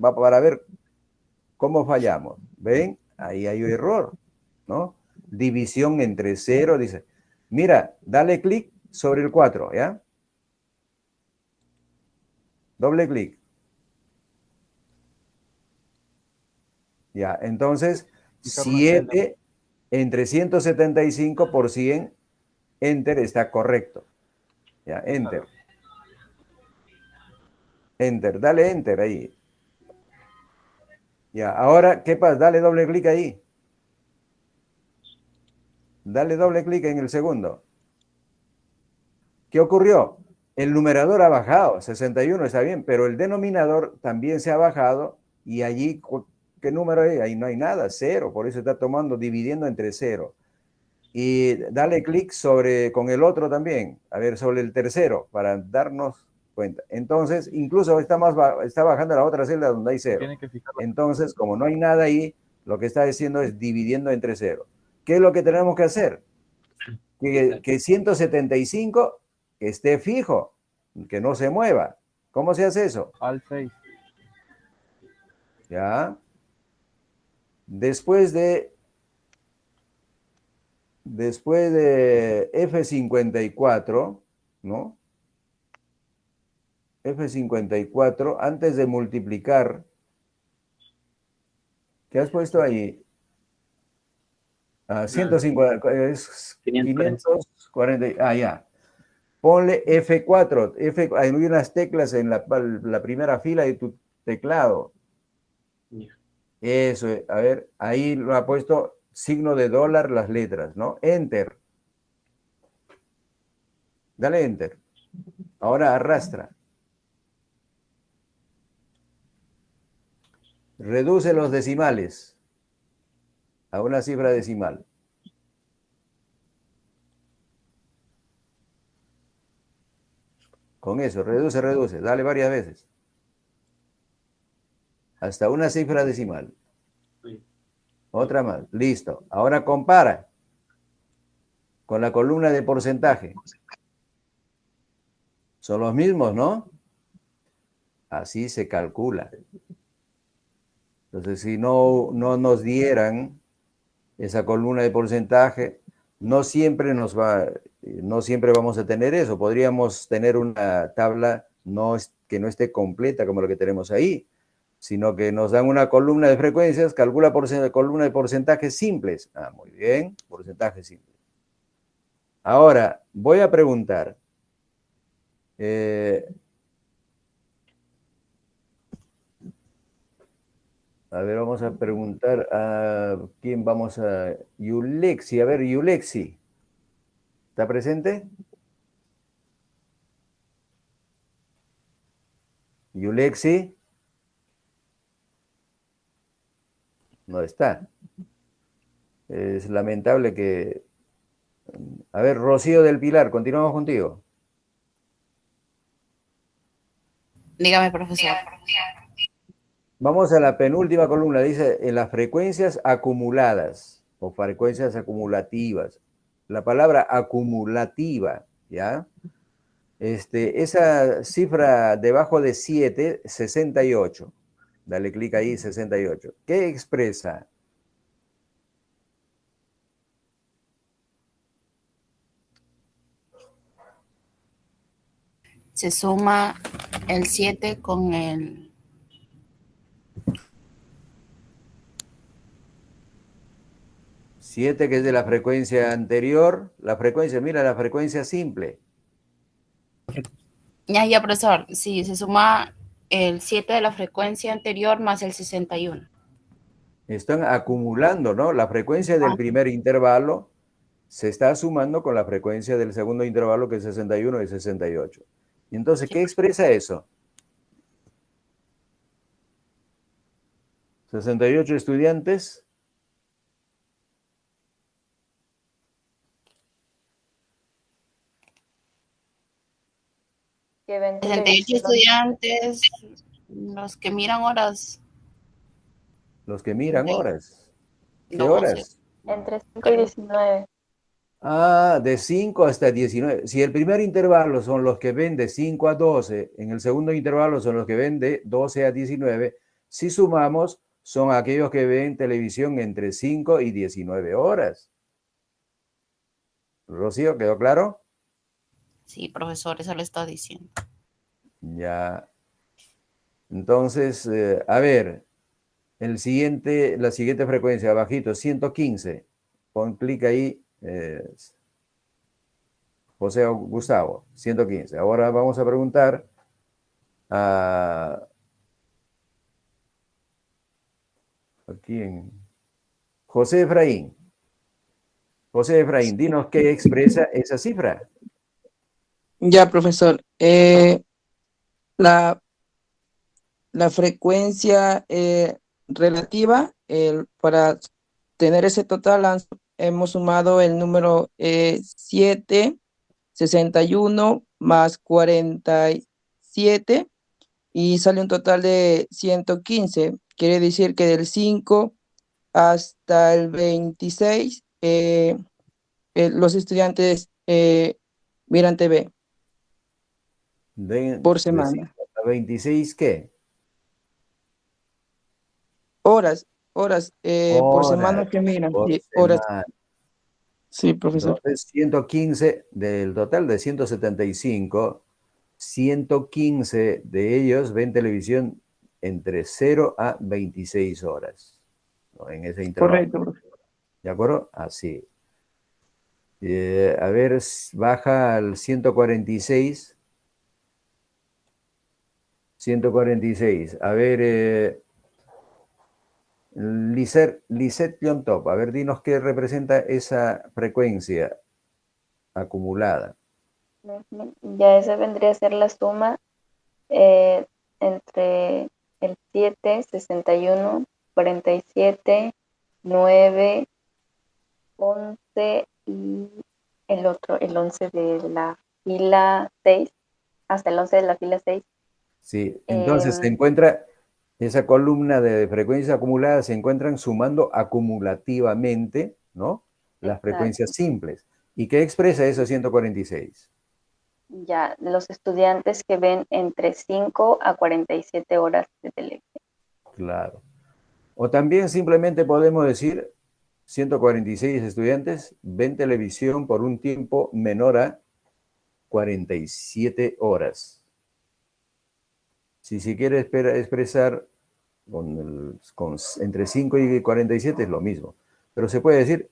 va para ver cómo fallamos. ¿Ven? Ahí hay un error, ¿no? División entre 0, dice. Mira, dale clic sobre el 4, ¿ya? Doble clic. Ya, entonces, 7 entre 175 por 100, enter, está correcto. Ya, enter. Enter, dale enter ahí. Ya, ahora, ¿qué pasa? Dale doble clic ahí. Dale doble clic en el segundo. ¿Qué ocurrió? El numerador ha bajado, 61 está bien, pero el denominador también se ha bajado y allí, ¿qué número hay? Ahí no hay nada, 0, por eso está dividiendo entre 0. Y dale clic con el otro también, a ver, sobre el tercero, para darnos cuenta. Entonces, incluso está bajando la otra celda donde hay 0. Entonces, como no hay nada ahí, lo que está diciendo es dividiendo entre 0. ¿Qué es lo que tenemos que hacer? Que 175 esté fijo, que no se mueva. ¿Cómo se hace eso? Al 6. ¿Ya? Después de F54, ¿no? F54, antes de multiplicar, ¿qué has puesto ahí? 150, es 540, ya. Ponle F4, hay unas teclas en la primera fila de tu teclado. Eso, a ver, ahí lo ha puesto signo de dólar las letras, ¿no? Enter. Dale enter. Ahora arrastra. Reduce los decimales a una cifra decimal. Con eso, reduce, dale varias veces. Hasta una cifra decimal. Otra más, listo. Ahora compara con la columna de porcentaje. Son los mismos, ¿no? Así se calcula. Entonces, si no nos dieran esa columna de porcentaje, no siempre vamos a tener eso. Podríamos tener una tabla que no esté completa como lo que tenemos ahí, sino que nos dan una columna de frecuencias, calcula columna de porcentajes simples. Ah, muy bien, porcentajes simples. Ahora, voy a preguntar. A ver, vamos a preguntar a quién vamos a... Yulexi, a ver, Yulexi. ¿Está presente? Yulexi. No está. Es lamentable que... A ver, Rocío del Pilar, continuamos contigo. Dígame, profesor. Vamos a la penúltima columna, dice en las frecuencias acumuladas. o frecuencias acumulativas. La palabra acumulativa, ¿ya? Esa cifra debajo de 7, 68. Dale clic ahí, 68. ¿Qué expresa? Se suma el 7 con el... 7, que es de la frecuencia anterior. La frecuencia, mira, la frecuencia simple. Ya, profesor. Sí, se suma el 7 de la frecuencia anterior más el 61. Están acumulando, ¿no? La frecuencia del primer intervalo se está sumando con la frecuencia del segundo intervalo, que es 61 y 68. Y entonces, ¿qué expresa eso? 68 estudiantes. Que ven 68 televisión. estudiantes, los que miran horas. Los que miran horas. ¿Qué 12. horas? Entre 5 y 19. Ah, de 5 hasta 19. Si el primer intervalo son los que ven de 5 a 12, en el segundo intervalo son los que ven de 12 a 19, si sumamos, son aquellos que ven televisión entre 5 y 19 horas. Rocío, ¿quedó claro? Sí, profesor, eso le está diciendo. Ya. Entonces, a ver, la siguiente frecuencia, abajito, 115. Pon clic ahí, José Gustavo, 115. Ahora vamos a preguntar a quién. José Efraín. José Efraín, dinos qué expresa esa cifra. Ya, profesor. La frecuencia relativa, para tener ese total, hemos sumado el número 7, 61 más 47 y sale un total de 115. Quiere decir que del 5 hasta el 26 los estudiantes miran TV por De semana. 5 a 26, ¿qué? Horas por semana Horas que miran. por Sí, horas. semana. Sí, profesor. Entonces, 115 del total de 175, 115 de ellos ven televisión entre 0 a 26 horas, ¿no? En ese intervalo. Correcto, profesor. ¿De acuerdo? Así. A ver, baja al 146. 146. A ver, Lisette Piontop, a ver, dinos qué representa esa frecuencia acumulada. Ya esa vendría a ser la suma entre el 7, 61, 47, 9, 11 y el 11 de la fila 6, hasta el 11 de la fila 6. Sí, entonces se encuentra esa columna de frecuencias acumuladas, se encuentran sumando acumulativamente, ¿no? Las frecuencias simples. ¿Y qué expresa eso 146? Ya, los estudiantes que ven entre 5 a 47 horas de televisión. Claro. O también simplemente podemos decir 146 estudiantes ven televisión por un tiempo menor a 47 horas. Si se quiere expresar entre 5 y 47 es lo mismo. Pero se puede decir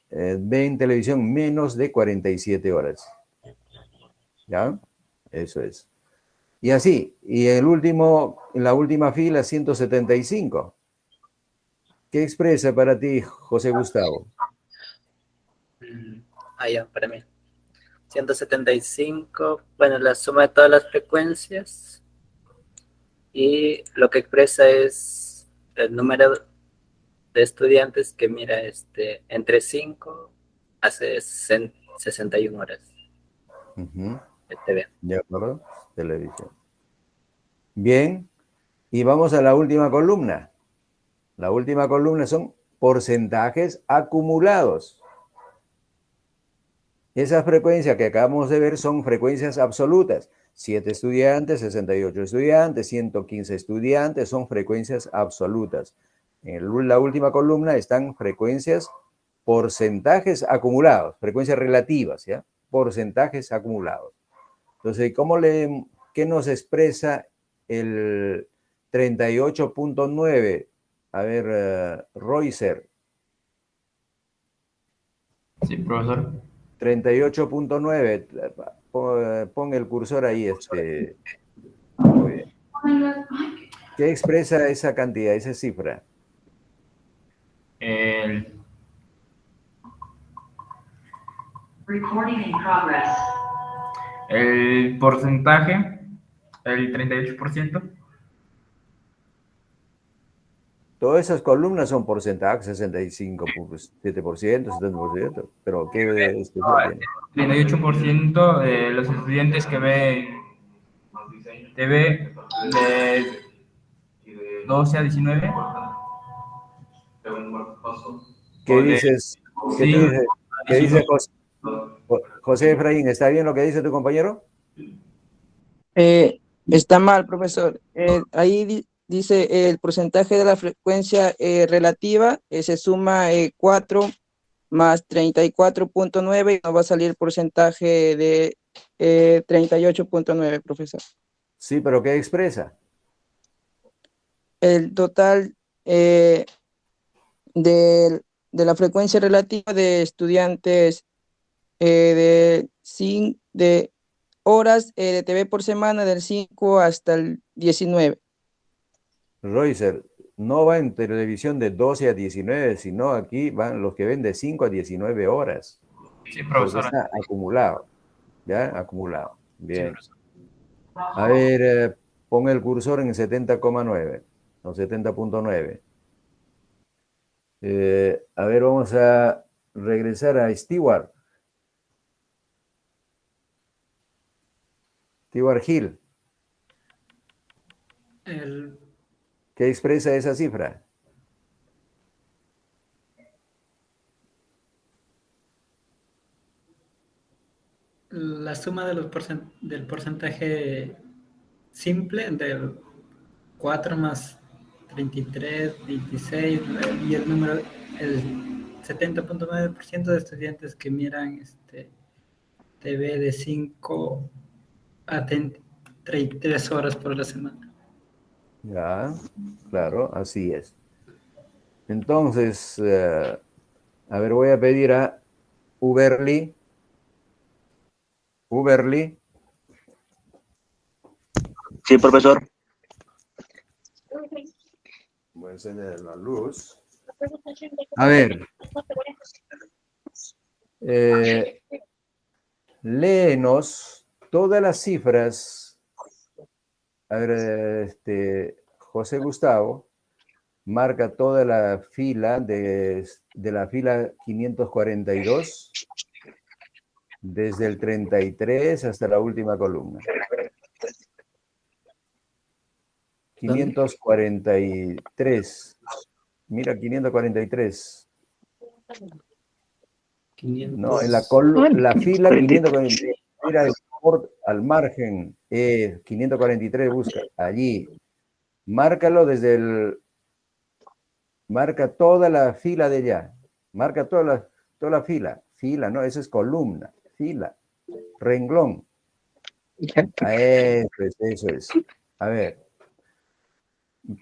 ven televisión menos de 47 horas. ¿Ya? Eso es. Y así. Y en la última fila, 175. ¿Qué expresa para ti, José Gustavo? Ya, para mí. 175, bueno, la suma de todas las frecuencias y lo que expresa es el número de estudiantes que mira entre 5 a 61 horas. TV. De acuerdo, televisión. Bien, y vamos a la última columna. La última columna son porcentajes acumulados. Esa frecuencia que acabamos de ver son frecuencias absolutas. 7 estudiantes, 68 estudiantes, 115 estudiantes, son frecuencias absolutas. En la última columna están frecuencias, porcentajes acumulados, frecuencias relativas, ¿ya? Porcentajes acumulados. Entonces, ¿qué nos expresa el 38.9? A ver, Reuser. Sí, profesor. 38.9. Pon el cursor ahí. Muy bien. ¿Qué expresa esa cantidad, esa cifra? El porcentaje, el 38%. Todas esas columnas son porcentajes, 65%, 70%, pero ¿qué especial tiene? 38% de los estudiantes que ven TV de 12 a 19. ¿Qué dices? ¿Qué Sí, dice? ¿Qué dice José Efraín? ¿Está bien lo que dice tu compañero? Está mal, profesor. Ahí dice el porcentaje de la frecuencia relativa, se suma 4 más 34.9 y nos va a salir el porcentaje de 38.9, profesor. Sí, pero ¿qué expresa? El total de la frecuencia relativa de estudiantes de horas de TV por semana del 5 hasta el 19. Reuser, no va en televisión de 12 a 19, sino aquí van los que ven de 5 a 19 horas. Sí, profesor. Porque está acumulado, ¿ya? Acumulado. Bien. Sí, a ver, pon el cursor en 70,9 o 70.9. A ver, vamos a regresar a Stewart. Stewart Hill. ¿Qué expresa esa cifra? La suma de del porcentaje simple del 4 más 33, 26 y el número, el 70.9% de estudiantes que miran TV de 5 a 33 horas por la semana. Ya, claro, así es. Entonces, a ver, voy a pedir a Uberly. Uberly. Sí, profesor. Voy a encender la luz. A ver. Léenos todas las cifras. A ver, José Gustavo marca toda la fila de la fila 542 desde el 33 hasta la última columna. 543. Mira, 543. No, en la fila 543. Mira al margen. 543 busca. Allí. Márcalo desde el... Marca toda la fila de allá. Marca toda la fila. Fila, no, eso es columna. Fila. Renglón. Eso es. A ver.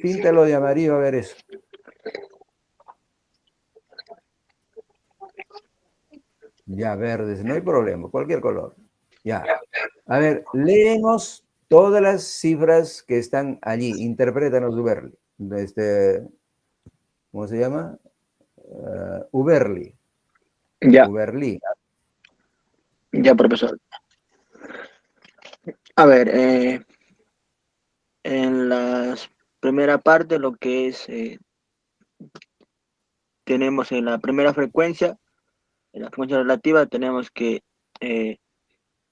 Píntalo de amarillo a ver eso. Ya, verdes, no hay problema, cualquier color. Ya. A ver, léenos todas las cifras que están allí. Interprétanos, Uberly. ¿Cómo se llama? Uberly. Ya. Uberly. Ya, profesor. A ver, en la primera parte, lo que es, tenemos en la primera frecuencia, en la frecuencia relativa, tenemos que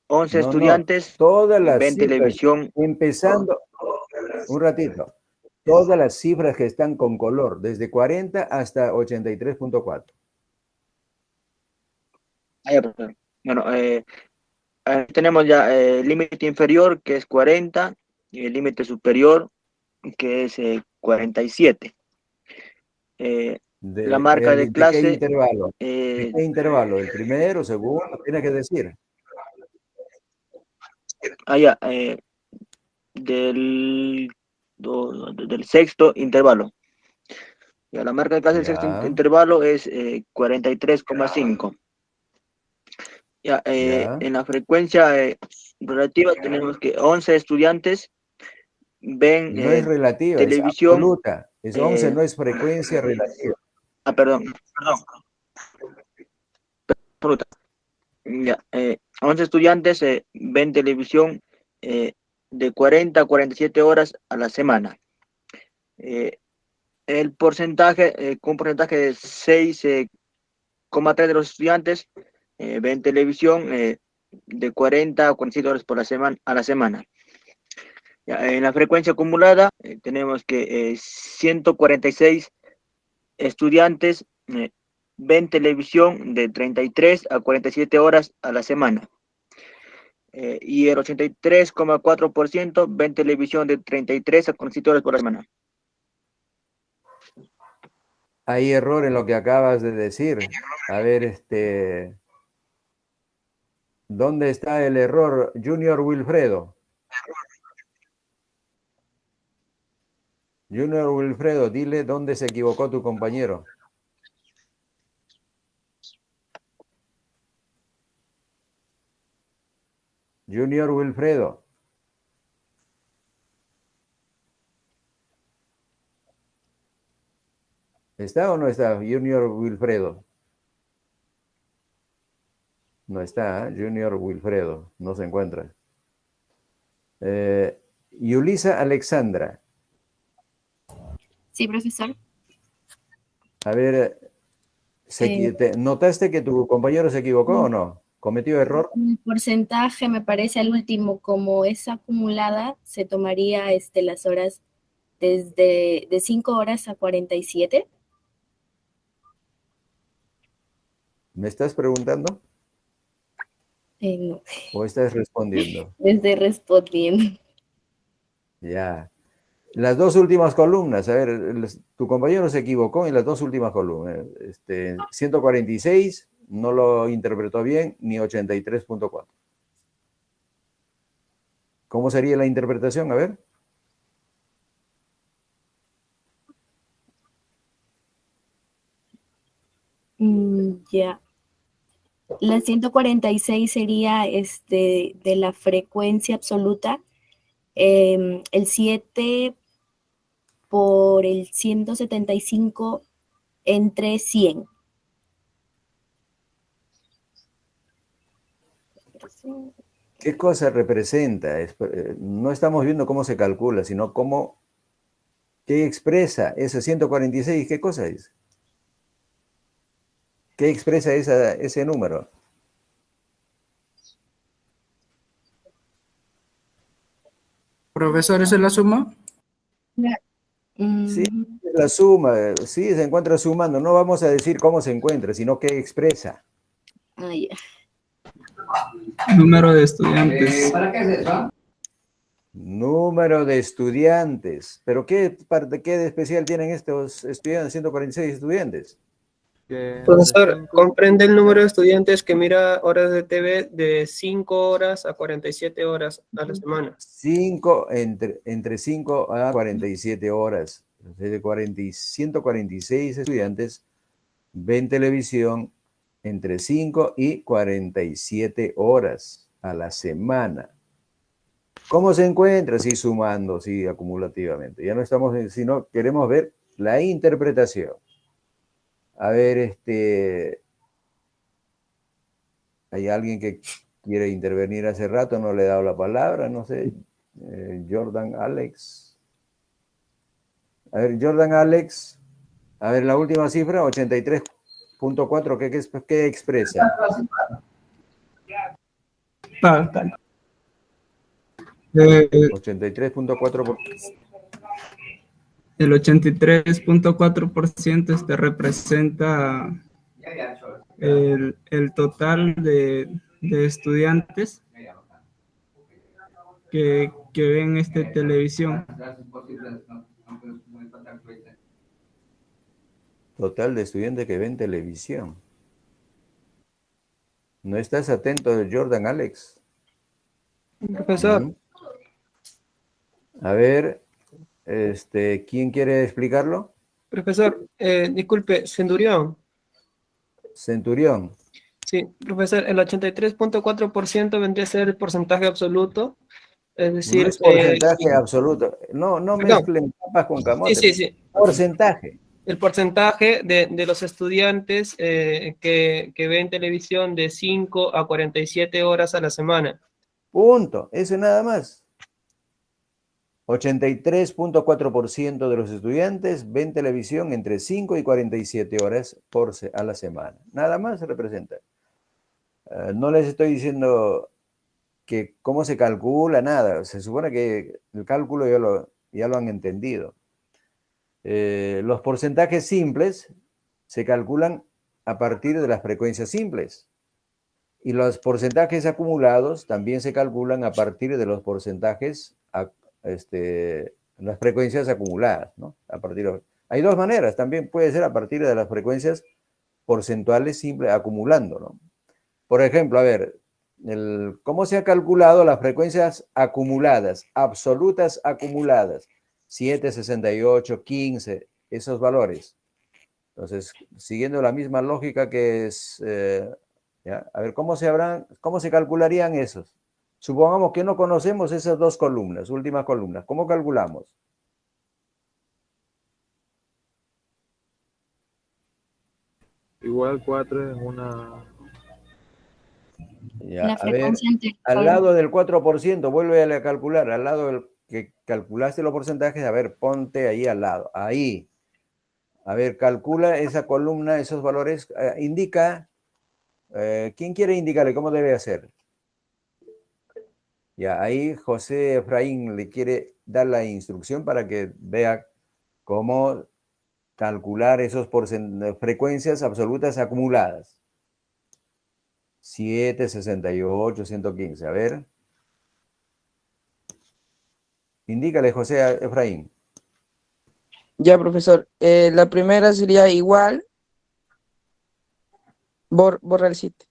11 estudiantes todas las ven cifras, televisión. empezando, un ratito, Todas las cifras que están con color, desde 40 hasta 83.4. Ya, profesor. Bueno, tenemos ya el límite inferior, que es 40, y el límite superior, que es 47. La marca de ¿De qué clase... intervalo? ¿De qué intervalo? ¿El primero, segundo? Tiene que decir. Ya, del sexto intervalo. Ya, la marca de clase del sexto intervalo es 43,5. Ya, en la frecuencia relativa tenemos que 11 estudiantes ven No es relativa, televisión. es absoluta. Es 11, no es frecuencia relativa. Perdón. Absoluta. Ya, 11 estudiantes ven televisión de 40 a 47 horas a la semana. El porcentaje, con un porcentaje de 6,3 de los estudiantes ven televisión de 40 a 47 horas a la semana. Ya, en la frecuencia acumulada tenemos que 146 estudiantes ven televisión de 33 a 47 horas a la semana. Y el 83,4% ven televisión de 33 a 47 horas por la semana. Hay error en lo que acabas de decir. A ver, ¿dónde está el error, Junior Wilfredo? Junior Wilfredo, dile dónde se equivocó tu compañero. Junior Wilfredo. ¿Está o no está Junior Wilfredo? No está, Junior Wilfredo, no se encuentra. Yulisa Alexandra. Sí, profesor. A ver, ¿notaste que tu compañero se equivocó o no? ¿Cometió error? El porcentaje me parece al último, como es acumulada, se tomaría las horas desde de 5 horas a 47. ¿Me estás preguntando? No. ¿O estás respondiendo? Estoy respondiendo. Ya. Las dos últimas columnas, a ver, tu compañero se equivocó en las dos últimas columnas. 146 no lo interpretó bien, ni 83.4. ¿Cómo sería la interpretación? A ver. Ya. La 146 sería de la frecuencia absoluta. El 7 por el 175 entre 100. ¿Qué cosa representa? No estamos viendo cómo se calcula, sino qué expresa ese 146, ¿qué cosa es? ¿Qué expresa ese número? Profesor, ¿esa es la suma? Sí, es la suma, sí, se encuentra sumando. No vamos a decir cómo se encuentra, sino qué expresa. Ya. Número de estudiantes. ¿Para qué es eso? Número de estudiantes. ¿Pero qué de especial tienen estos estudiantes, 146 estudiantes? Profesor, comprende el número de estudiantes que mira horas de TV de 5 horas a 47 horas a la semana. Entre 5 a 47 horas. Desde 146 estudiantes ven televisión entre 5 y 47 horas a la semana. ¿Cómo se encuentra? Sí, sumando, sí, acumulativamente. Ya no estamos, sino queremos ver la interpretación. A ver, hay alguien que quiere intervenir hace rato, no le he dado la palabra, no sé. Jordan Alex. A ver, Jordan Alex. A ver, la última cifra, 83.4, ¿qué expresa? 83.4%. el 83.4% representa el total de estudiantes que ven televisión. Total de estudiantes que ven televisión. ¿No estás atento, Jordan, Alex? Profesor. A ver, ¿quién quiere explicarlo? Profesor, disculpe, Centurión. Centurión. Sí, profesor, el 83.4% vendría a ser el porcentaje absoluto. Es decir, No es porcentaje absoluto. No mezclen papas con camote. Sí. Porcentaje. El porcentaje de los estudiantes que ven televisión de 5 a 47 horas a la semana. Punto. Eso nada más. 83.4% de los estudiantes ven televisión entre 5 y 47 horas a la semana. Nada más representa. No les estoy diciendo que cómo se calcula, nada. Se supone que el cálculo ya lo han entendido. Los porcentajes simples se calculan a partir de las frecuencias simples. Y los porcentajes acumulados también se calculan a partir de los porcentajes, las frecuencias acumuladas, ¿no? Hay dos maneras, también puede ser a partir de las frecuencias porcentuales simples acumulando, ¿no? Por ejemplo, a ver, ¿cómo se ha calculado las frecuencias acumuladas, absolutas acumuladas? 7, 68, 15, esos valores. Entonces, siguiendo la misma lógica que es, ¿ya? A ver, ¿cómo se calcularían esos? Supongamos que no conocemos esas dos columnas, últimas columnas. ¿Cómo calculamos? Igual 4 en una... Ya, a ver, al lado del 4%, vuelve a calcular, al lado del que calculaste los porcentajes, a ver, ponte ahí al lado, ahí. A ver, calcula esa columna, esos valores, indica, ¿quién quiere indicarle cómo debe hacer? Ya, ahí José Efraín le quiere dar la instrucción para que vea cómo calcular esos frecuencias absolutas acumuladas. 7, 68, 115, a ver. Indícale, José Efraín. Ya, profesor. La primera sería igual. Borra el 7.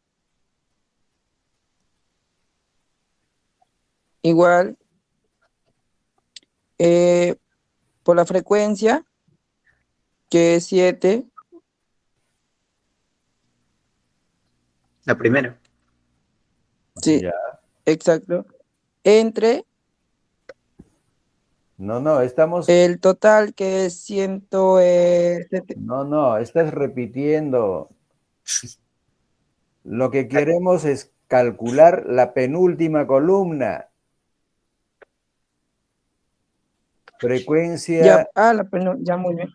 Igual. Por la frecuencia, que es 7. La primera. Sí, ya. Exacto. Entre No, estamos... el total, que es 100... No, estás repitiendo. Lo que queremos es calcular la penúltima columna. Frecuencia... Ya, muy bien.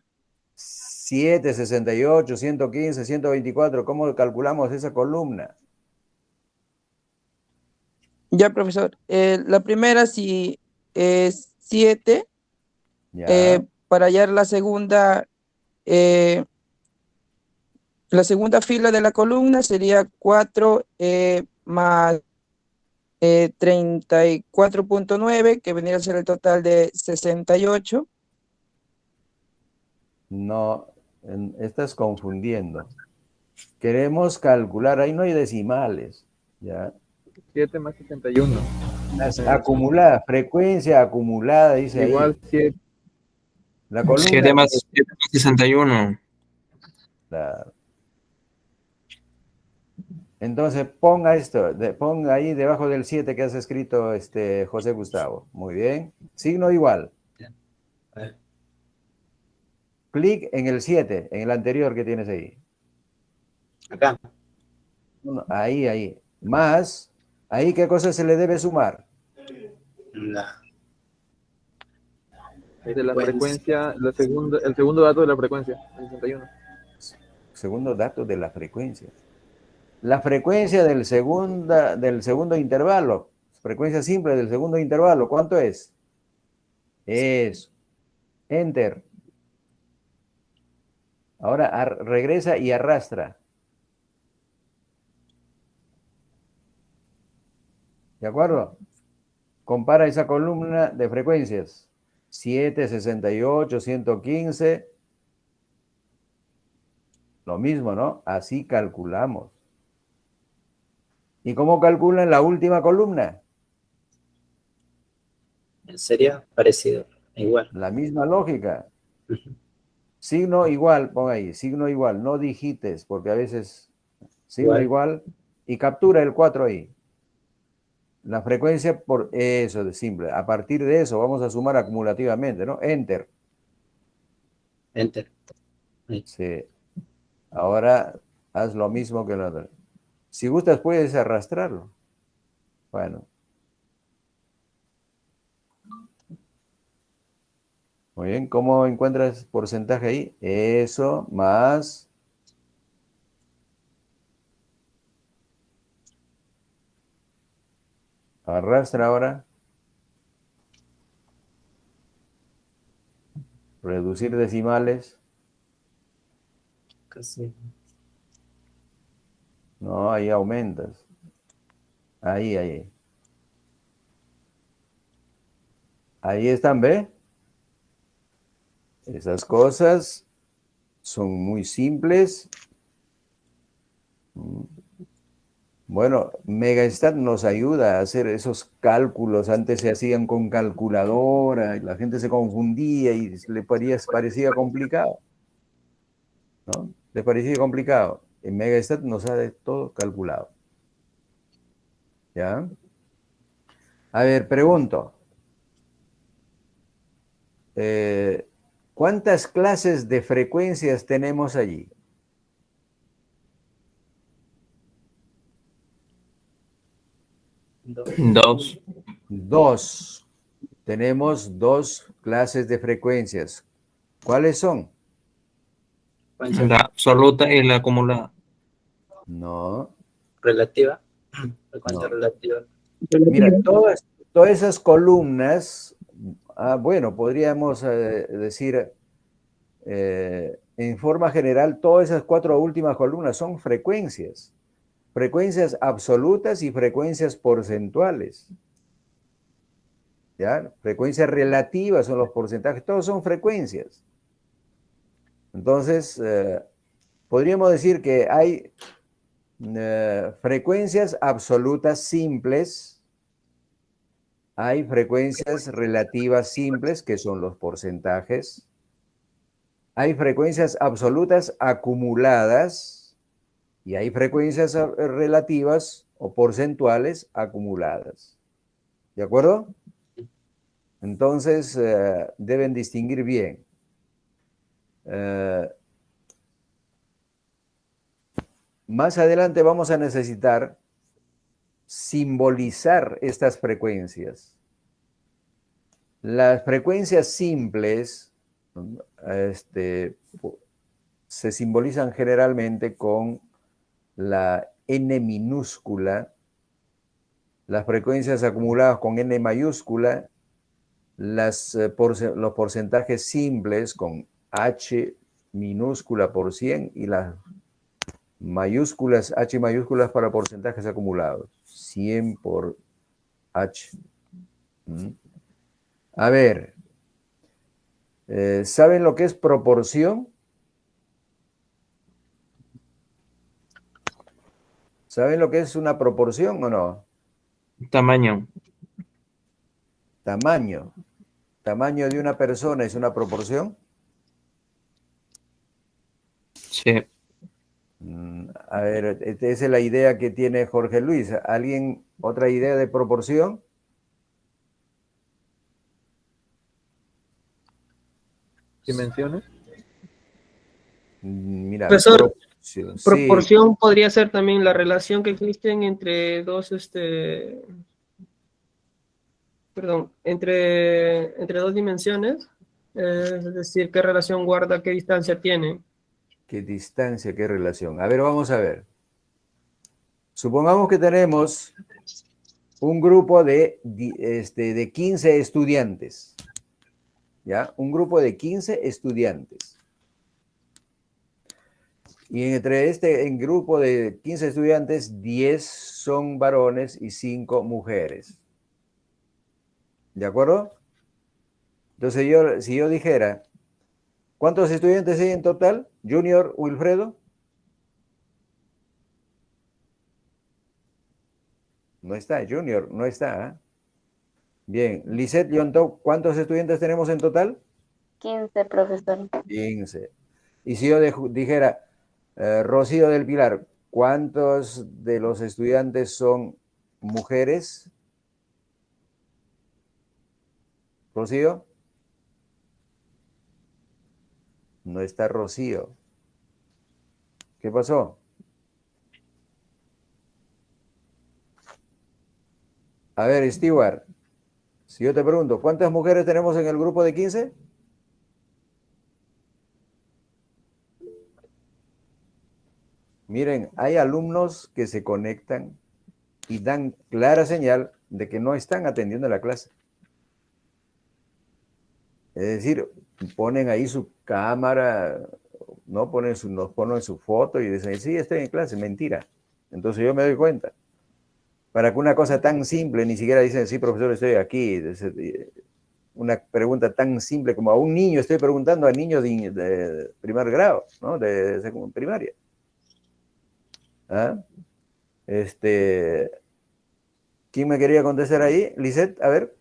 7, 68, 115, 124. ¿Cómo calculamos esa columna? Ya, profesor. La primera sí es 7. Ya. Para hallar la segunda fila de la columna sería 4 más 34.9, que vendría a ser el total de 68. No, estás confundiendo. Queremos calcular, ahí no hay decimales. ¿Ya? 7 más 61. Acumulada, frecuencia acumulada, dice igual ahí. 7. La columna 7 más 61. Claro. Entonces ponga esto, ponga ahí debajo del 7 que has escrito José Gustavo. Muy bien. Signo igual. Clic en el 7, en el anterior que tienes ahí. Acá. Ahí. Más, ahí qué cosa se le debe sumar. De la frecuencia, el segundo dato de la frecuencia, el 61. Segundo dato de la frecuencia. La frecuencia del segundo intervalo. Frecuencia simple del segundo intervalo. ¿Cuánto es? Eso. Enter. Ahora regresa y arrastra. ¿De acuerdo? Compara esa columna de frecuencias. 7, 68, 115. Lo mismo, ¿no? Así calculamos. ¿Y cómo calculan la última columna? Sería parecido, igual. La misma lógica. Signo igual, pon ahí, signo igual, no digites, porque a veces signo igual y captura el 4 ahí. La frecuencia por eso de simple. A partir de eso vamos a sumar acumulativamente, ¿no? Enter. Enter. Sí. Ahora haz lo mismo que el otro. Si gustas puedes arrastrarlo. Bueno. Muy bien, ¿cómo encuentras porcentaje ahí? Eso, más... Arrastra ahora. Reducir decimales. Casi. No, ahí aumentas. Ahí, ahí. Ahí están, ¿ve? Esas cosas son muy simples. Bueno, Megastat nos ayuda a hacer esos cálculos. Antes se hacían con calculadora y la gente se confundía y le parecía complicado. ¿No? Le parecía complicado. En Megastat nos ha de todo calculado. ¿Ya? A ver, pregunto. ¿Cuántas clases de frecuencias tenemos allí? Dos. Dos. Tenemos dos clases de frecuencias. ¿Cuáles son? La absoluta y la acumulada. No. Relativa. Frecuencia No. relativa. Mira, todas esas columnas, bueno, podríamos decir en forma general, todas esas 4 últimas columnas son frecuencias. Frecuencias absolutas y frecuencias porcentuales. ¿Ya? Frecuencias relativas son los porcentajes, todos son frecuencias. Entonces, podríamos decir que hay frecuencias absolutas simples, hay frecuencias relativas simples, que son los porcentajes, hay frecuencias absolutas acumuladas y hay frecuencias relativas o porcentuales acumuladas. ¿De acuerdo? Entonces, deben distinguir bien. Más adelante vamos a necesitar simbolizar estas frecuencias. Las frecuencias simples se simbolizan generalmente con la N minúscula, las frecuencias acumuladas con N mayúscula, los porcentajes simples con H minúscula por 100 y las mayúsculas, H mayúsculas para porcentajes acumulados, 100 por H. A ver, ¿saben lo que es proporción? ¿Saben lo que es una proporción o no? Tamaño. Tamaño. ¿Tamaño de una persona es una proporción? Sí. A ver, esa es la idea que tiene Jorge Luis. ¿Alguien otra idea de proporción? ¿Dimensiones? Mira, profesor, proporción. proporción podría ser también la relación que existen entre dos, entre dos dimensiones, es decir, qué relación guarda, qué distancia tiene. ¿Qué distancia, qué relación? A ver, vamos a ver. Supongamos que tenemos un grupo de 15 estudiantes. ¿Ya? Un grupo de 15 estudiantes. Y en grupo de 15 estudiantes, 10 son varones y 5 mujeres. ¿De acuerdo? Entonces, si yo dijera, ¿cuántos estudiantes hay en total? Junior, Wilfredo. No está, Junior, no está. ¿Eh? Bien, Lisette, Leonto, ¿cuántos estudiantes tenemos en total? 15, profesor. 15. Y si yo dijera, Rocío del Pilar, ¿cuántos de los estudiantes son mujeres? ¿Rocío? No está Rocío. ¿Qué pasó? A ver, Stewart, si yo te pregunto, ¿cuántas mujeres tenemos en el grupo de 15? Miren, hay alumnos que se conectan y dan clara señal de que no están atendiendo la clase. Es decir, ponen ahí su cámara, ¿no? Nos ponen su foto y dicen, sí, estoy en clase, mentira. Entonces yo me doy cuenta. Para que una cosa tan simple, ni siquiera dicen, sí, profesor, estoy aquí. Una pregunta tan simple como a un niño, estoy preguntando a niños de primer grado, ¿no? De primaria. ¿Ah? ¿Quién me quería contestar ahí? Lisette, a ver.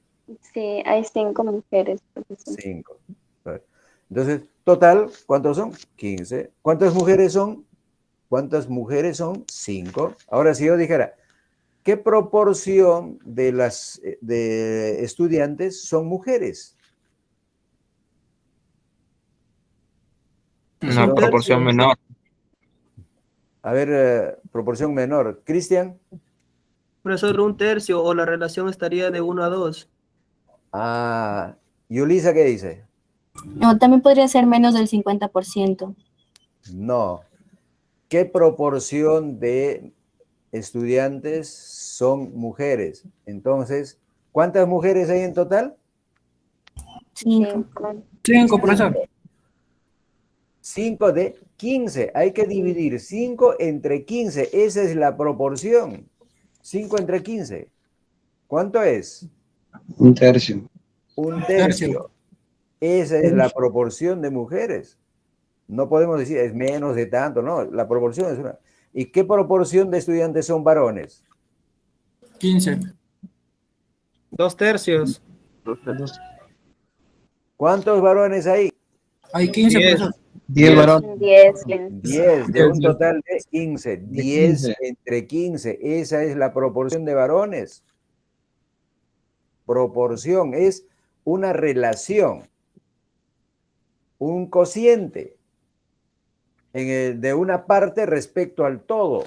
Sí, hay 5 mujeres, profesor. 5. Entonces, total, ¿cuántos son? 15. ¿Cuántas mujeres son? ¿Cuántas mujeres son? 5. Ahora, si yo dijera, ¿qué proporción de estudiantes son mujeres? Una proporción menor. A ver, proporción menor. Cristian. Profesor, 1/3 o la relación estaría de 1 a 2. Ah, Yulisa, ¿qué dice? No, también podría ser menos del 50%. No. ¿Qué proporción de estudiantes son mujeres? Entonces, ¿cuántas mujeres hay en total? 5. 5, profesor. 5 de 15. Hay que dividir 5 entre 15. Esa es la proporción. 5 entre 15. ¿Cuánto es? 1/3. 1/3. Esa es la proporción de mujeres. No podemos decir es menos de tanto, no. La proporción es una. ¿Y qué proporción de estudiantes son varones? 15. 2/3. ¿Cuántos varones hay? Hay 15, 10. profesor. 10 varones. 10 de un total de 15. 10 entre 15. Esa es la proporción de varones. Proporción es una relación, un cociente de una parte respecto al todo.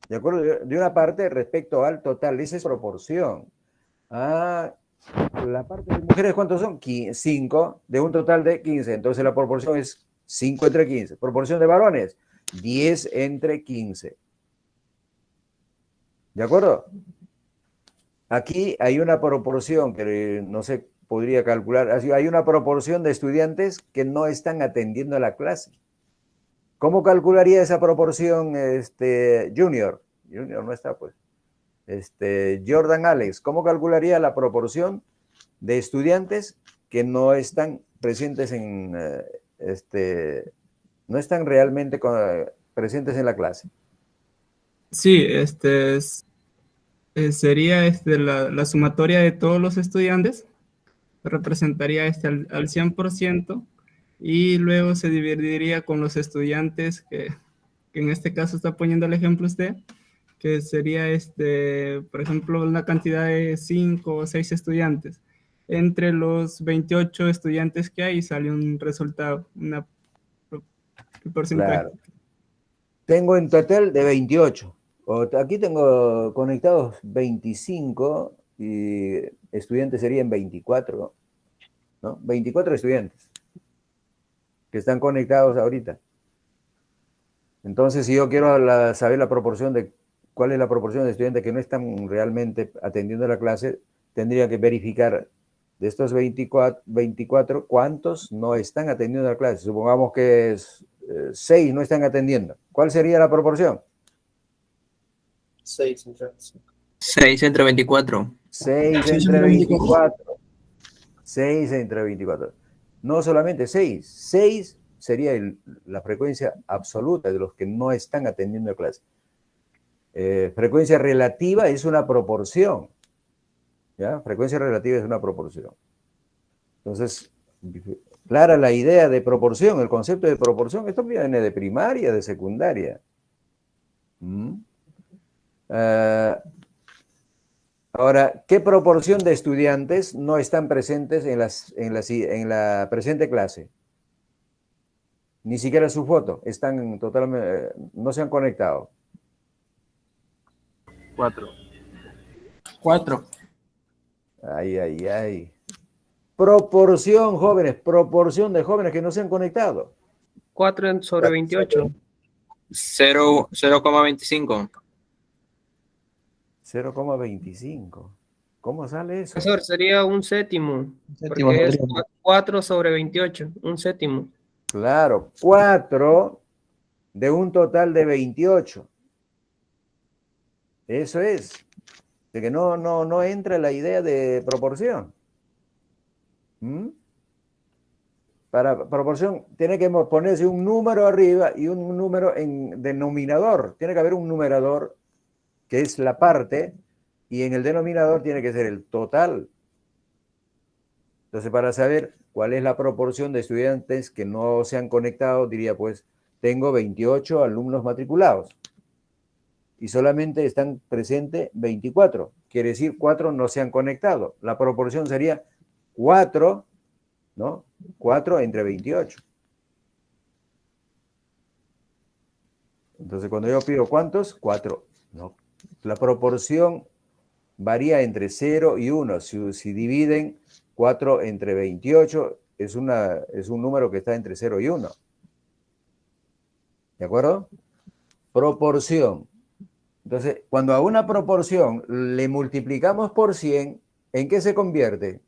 ¿De acuerdo? De una parte respecto al total. Esa es proporción. Ah, la parte de mujeres, ¿cuántos son? 5 de un total de 15. Entonces la proporción es 5 entre 15. Proporción de varones, 10 entre 15. ¿De acuerdo? Aquí hay una proporción que no se podría calcular. Hay una proporción de estudiantes que no están atendiendo la clase. ¿Cómo calcularía esa proporción, Junior? Junior no está, pues. Jordan Alex, ¿cómo calcularía la proporción de estudiantes que no están presentes no están realmente presentes en la clase? Sí, sería la sumatoria de todos los estudiantes, representaría al 100%, y luego se dividiría con los estudiantes que en este caso está poniendo el ejemplo usted, que sería, por ejemplo, una cantidad de 5 o 6 estudiantes. Entre los 28 estudiantes que hay sale un resultado, un porcentaje. Claro. Tengo en total de 28. Aquí tengo conectados 25 y estudiantes serían 24, ¿no? 24 estudiantes que están conectados ahorita. Entonces, si yo quiero saber la proporción de cuál es la proporción de estudiantes que no están realmente atendiendo la clase, tendría que verificar de estos 24 cuántos no están atendiendo la clase. Supongamos que 6 no están atendiendo. ¿Cuál sería la proporción? 6 entre 6 entre 24. 6 entre 24. 6 entre 24. No solamente 6. 6 sería la frecuencia absoluta de los que no están atendiendo clase. Frecuencia relativa es una proporción. ¿Ya? Frecuencia relativa es una proporción. Entonces, clara la idea de proporción, el concepto de proporción. Esto viene de primaria, de secundaria. Ahora, ¿qué proporción de estudiantes no están presentes en la presente clase? Ni siquiera su foto, están totalmente, no se han conectado. 4. 4. Ay, ay, ay. Proporción, jóvenes, proporción de jóvenes que no se han conectado. 4 sobre 28. 0,25. 0,25. ¿Cómo sale eso? Profesor, sería un séptimo. Séptimo, Porque es Rodrigo. 4 sobre 28, un séptimo. Claro, 4 de un total de 28. Eso es. De que no entra la idea de proporción. Para proporción tiene que ponerse un número arriba y un número en denominador. Tiene que haber un numerador que es la parte y en el denominador tiene que ser el total. Entonces, para saber cuál es la proporción de estudiantes que no se han conectado, diría pues, tengo 28 alumnos matriculados y solamente están presentes 24. Quiere decir 4 no se han conectado. La proporción sería 4, ¿no? 4 entre 28. Entonces, cuando yo pido ¿cuántos? 4. ¿No? La proporción varía entre 0 y 1. Si dividen 4 entre 28, es un número que está entre 0 y 1. ¿De acuerdo? Proporción. Entonces, cuando a una proporción le multiplicamos por 100, ¿en qué se convierte?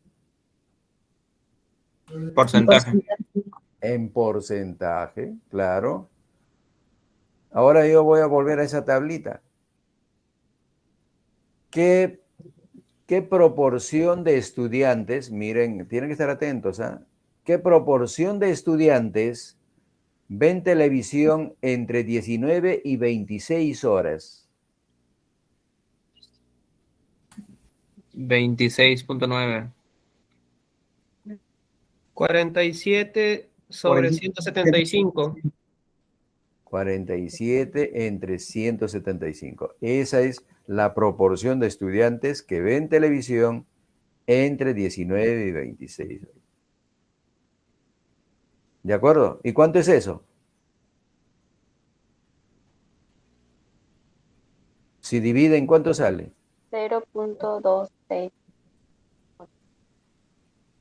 Porcentaje. En porcentaje, claro. Ahora yo voy a volver a esa tablita. ¿Qué proporción de estudiantes, miren, tienen que estar atentos, ¿ah? ¿Qué proporción de estudiantes ven televisión entre 19 y 26 horas? 26.9. 47 sobre 175. 47 entre 175. Esa es la proporción de estudiantes que ven televisión entre 19 y 26. ¿De acuerdo? ¿Y cuánto es eso? Si dividen, ¿cuánto sale? 0.26.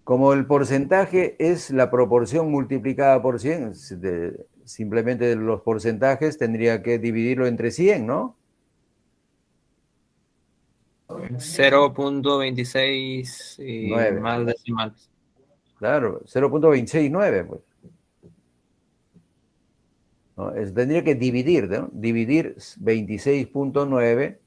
Como el porcentaje es la proporción multiplicada por 100, simplemente los porcentajes tendría que dividirlo entre 100, ¿no? 0.26 y 9. más decimales. Claro, 0.269, pues. ¿No? Tendría que dividir, ¿no? Dividir 26.9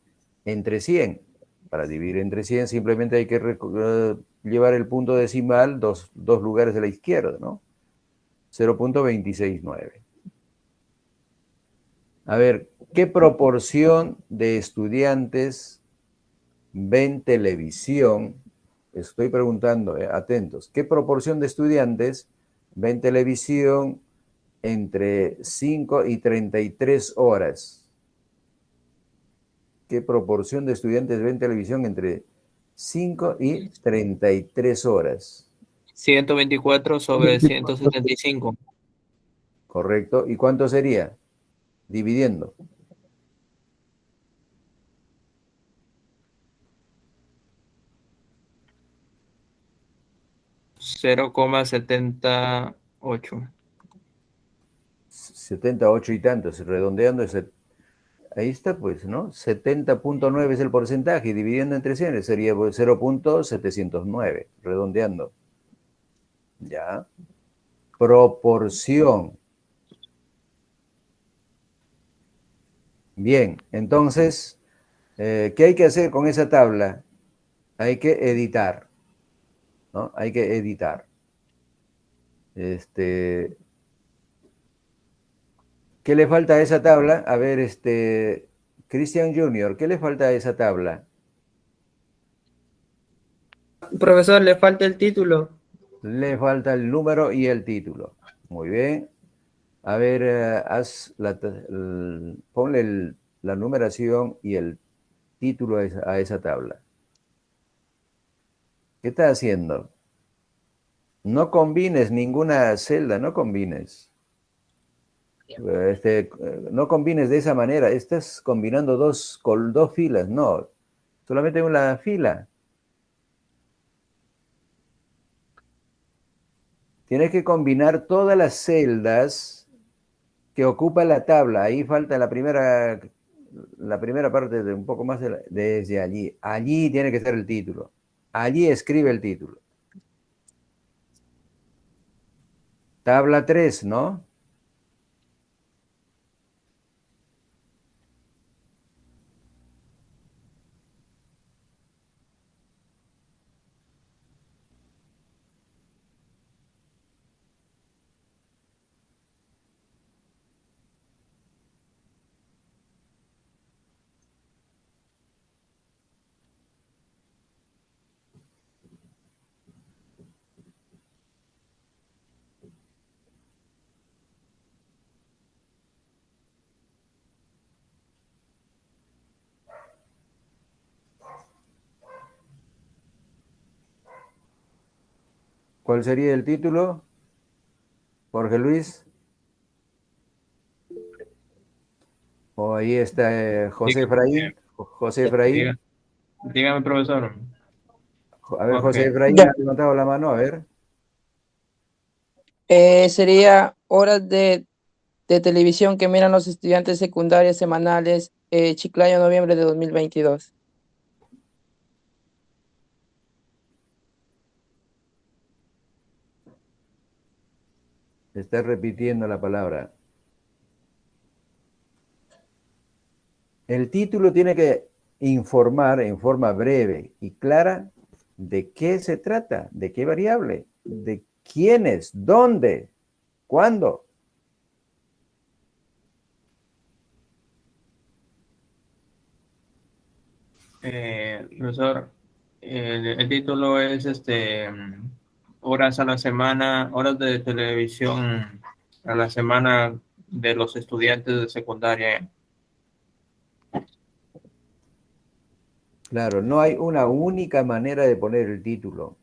entre 100. Para dividir entre 100 simplemente hay que llevar el punto decimal dos lugares de la izquierda, ¿no? 0.269. A ver, ¿qué proporción de estudiantes ven televisión? Estoy preguntando, atentos. ¿Qué proporción de estudiantes ven televisión entre 5 y 33 horas? ¿Qué proporción de estudiantes ven televisión entre 5 y 33 horas? 124 sobre 175. Correcto. ¿Y cuánto sería? Dividiendo. $0,78. 78 y tantos, redondeando ese. Ahí está, pues, ¿no? 70.9 es el porcentaje, y dividiendo entre 100 sería pues, 0.709, redondeando. ¿Ya? Proporción. Bien, entonces, ¿qué hay que hacer con esa tabla? Hay que editar, ¿no? Hay que editar. ¿Qué le falta a esa tabla? A ver, Christian Junior, ¿qué le falta a esa tabla? Profesor, le falta el título. Le falta el número y el título. Muy bien. A ver, ponle la numeración y el título a esa tabla. ¿Qué está haciendo? No combines ninguna celda, no combines. No combines de esa manera. Estás combinando dos filas, no. Solamente una fila. Tienes que combinar todas las celdas que ocupa la tabla. Ahí falta la primera parte de un poco más desde allí. Allí tiene que ser el título. Allí escribe el título. Tabla 3, ¿no? ¿Cuál sería el título? Jorge Luis. O ahí está José Efraín. José Efraín. Dígame, profesor. A ver, José Ok. Efraín ha levantado la mano, a ver. Sería horas de televisión que miran los estudiantes secundarios semanales, Chiclayo, noviembre de 2022. Está repitiendo la palabra. El título tiene que informar en forma breve y clara de qué se trata, de qué variable, de quiénes, dónde, cuándo. Profesor, el título es horas a la semana, horas de televisión a la semana de los estudiantes de secundaria. Claro, no hay una única manera de poner el título,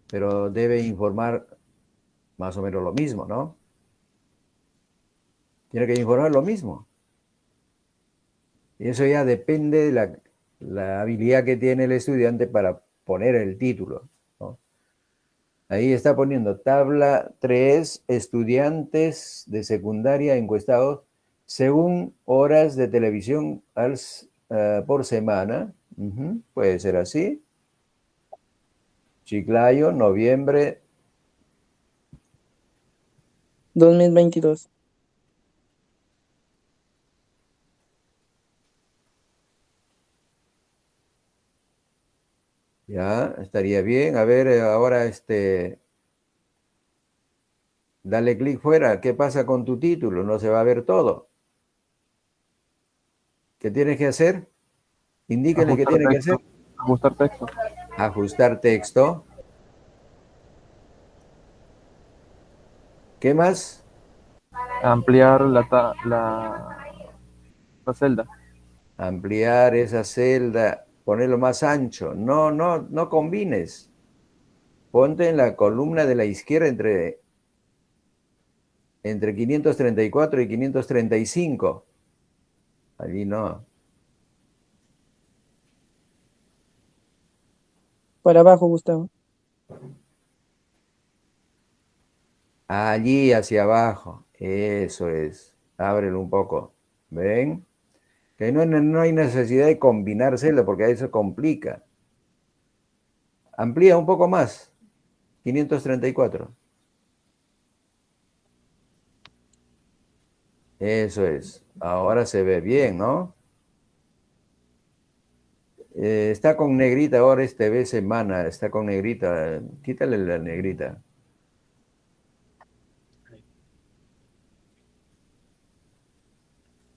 pero debe informar más o menos lo mismo, ¿no? Tiene que informar lo mismo. Y eso ya depende de la habilidad que tiene el estudiante para poner el título, ¿no? Ahí está poniendo tabla 3, estudiantes de secundaria encuestados según horas de televisión por semana. Puede ser así. Chiclayo, noviembre 2022. Ya, estaría bien. A ver, ahora dale clic fuera. ¿Qué pasa con tu título? No se va a ver todo. ¿Qué tienes que hacer? Indíquenle qué tiene que hacer. Ajustar texto. Ajustar texto. ¿Qué más? Ampliar la celda. Ampliar esa celda. Ponerlo más ancho. No combines. Ponte en la columna de la izquierda entre 534 y 535. Allí no. Para abajo, Gustavo. Allí hacia abajo. Eso es. Ábrelo un poco. ¿Ven? Que no hay necesidad de combinar celdas porque eso complica. Amplía un poco más. 534. Eso es. Ahora se ve bien, ¿no? Está con negrita ahora es TV Semana. Está con negrita. Quítale la negrita.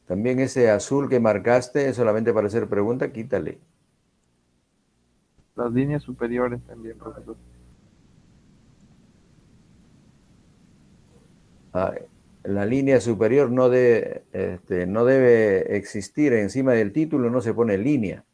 También ese azul que marcaste es solamente para hacer pregunta. Quítale. Las líneas superiores también, profesor. La línea superior no debe existir. Encima del título no se pone línea.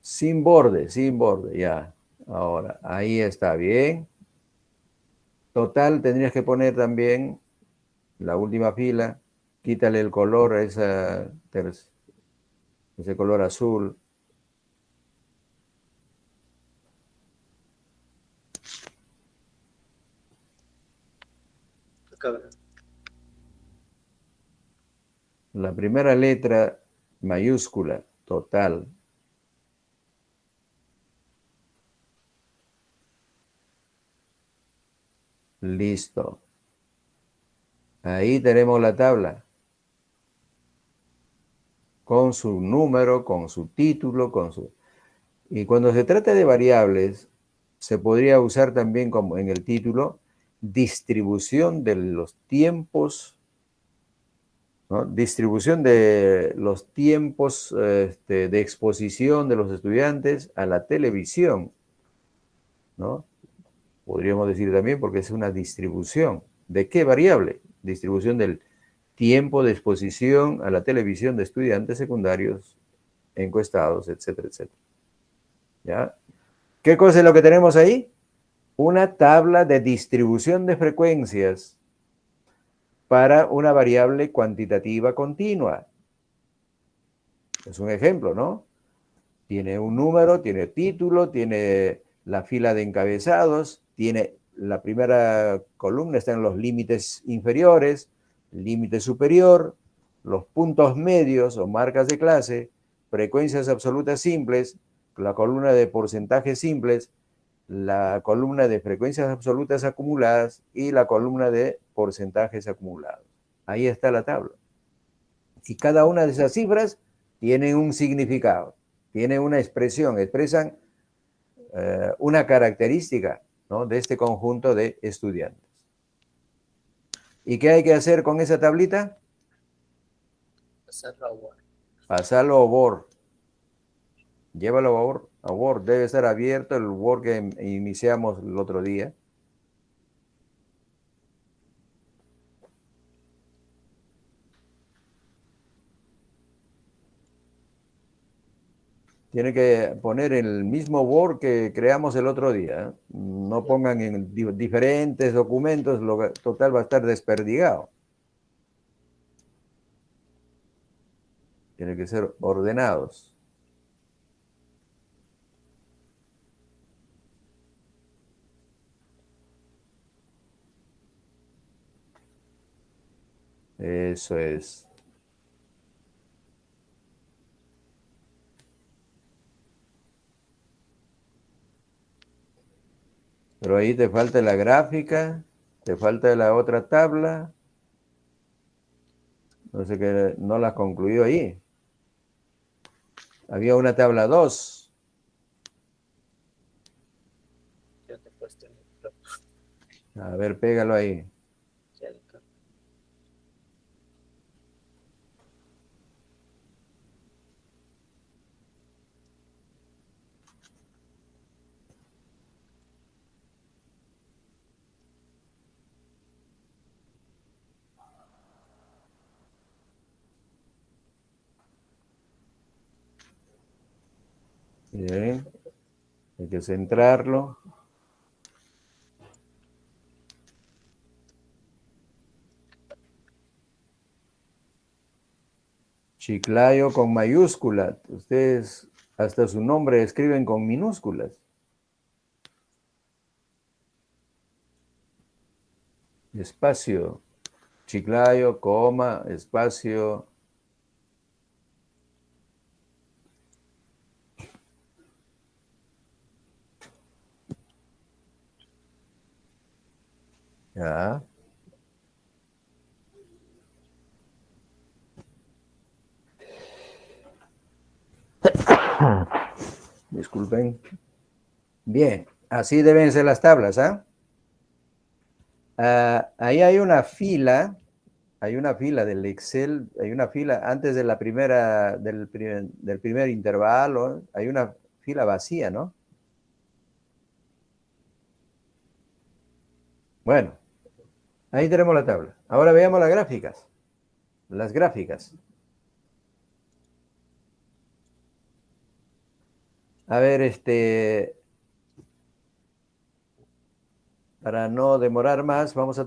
Sin borde, ya. Ahora, ahí está bien. Total, tendrías que poner también la última fila. Quítale el color a ese color azul. La primera letra mayúscula, total. Listo. Ahí tenemos la tabla. Con su número, con su título, Y cuando se trata de variables, se podría usar también como en el título, distribución de los tiempos, ¿no? Distribución de los tiempos de exposición de los estudiantes a la televisión, ¿no? Podríamos decir también porque es una distribución. ¿De qué variable? Distribución del tiempo de exposición a la televisión de estudiantes secundarios encuestados, etcétera, etcétera. ¿Ya? ¿Qué cosa es lo que tenemos ahí? Una tabla de distribución de frecuencias para una variable cuantitativa continua. Es un ejemplo, ¿no? Tiene un número, tiene título, tiene la fila de encabezados, tiene la primera columna, está en los límites inferiores, límite superior, los puntos medios o marcas de clase, frecuencias absolutas simples, la columna de porcentajes simples, la columna de frecuencias absolutas acumuladas y la columna de porcentajes acumulados. Ahí está la tabla. Y cada una de esas cifras tiene un significado, tiene una expresión, expresan una característica, ¿no?, de este conjunto de estudiantes. ¿Y qué hay que hacer con esa tablita? Pasarlo a Word. Pasarlo a Word. Llévalo a Word. Debe estar abierto el Word que iniciamos el otro día. Tiene que poner el mismo Word que creamos el otro día, ¿eh? No pongan en diferentes documentos, total va a estar desperdigado. Tiene que ser ordenados. Eso es. Pero ahí te falta la gráfica, te falta la otra tabla. No sé que no la has concluido ahí. Había una tabla 2. Ya te he puesto en el blog. A ver, pégalo ahí. Ya le cargo. Bien. Hay que centrarlo. Chiclayo con mayúscula. Ustedes hasta su nombre escriben con minúsculas. Espacio. Chiclayo, coma, espacio. Ya. Disculpen. Bien, así deben ser las tablas, ¿ah? Ahí hay una fila del Excel, hay una fila antes de la primera, del primer intervalo, hay una fila vacía, ¿no? Bueno, ahí tenemos la tabla. Ahora veamos las gráficas. Las gráficas. A ver, para no demorar más, vamos a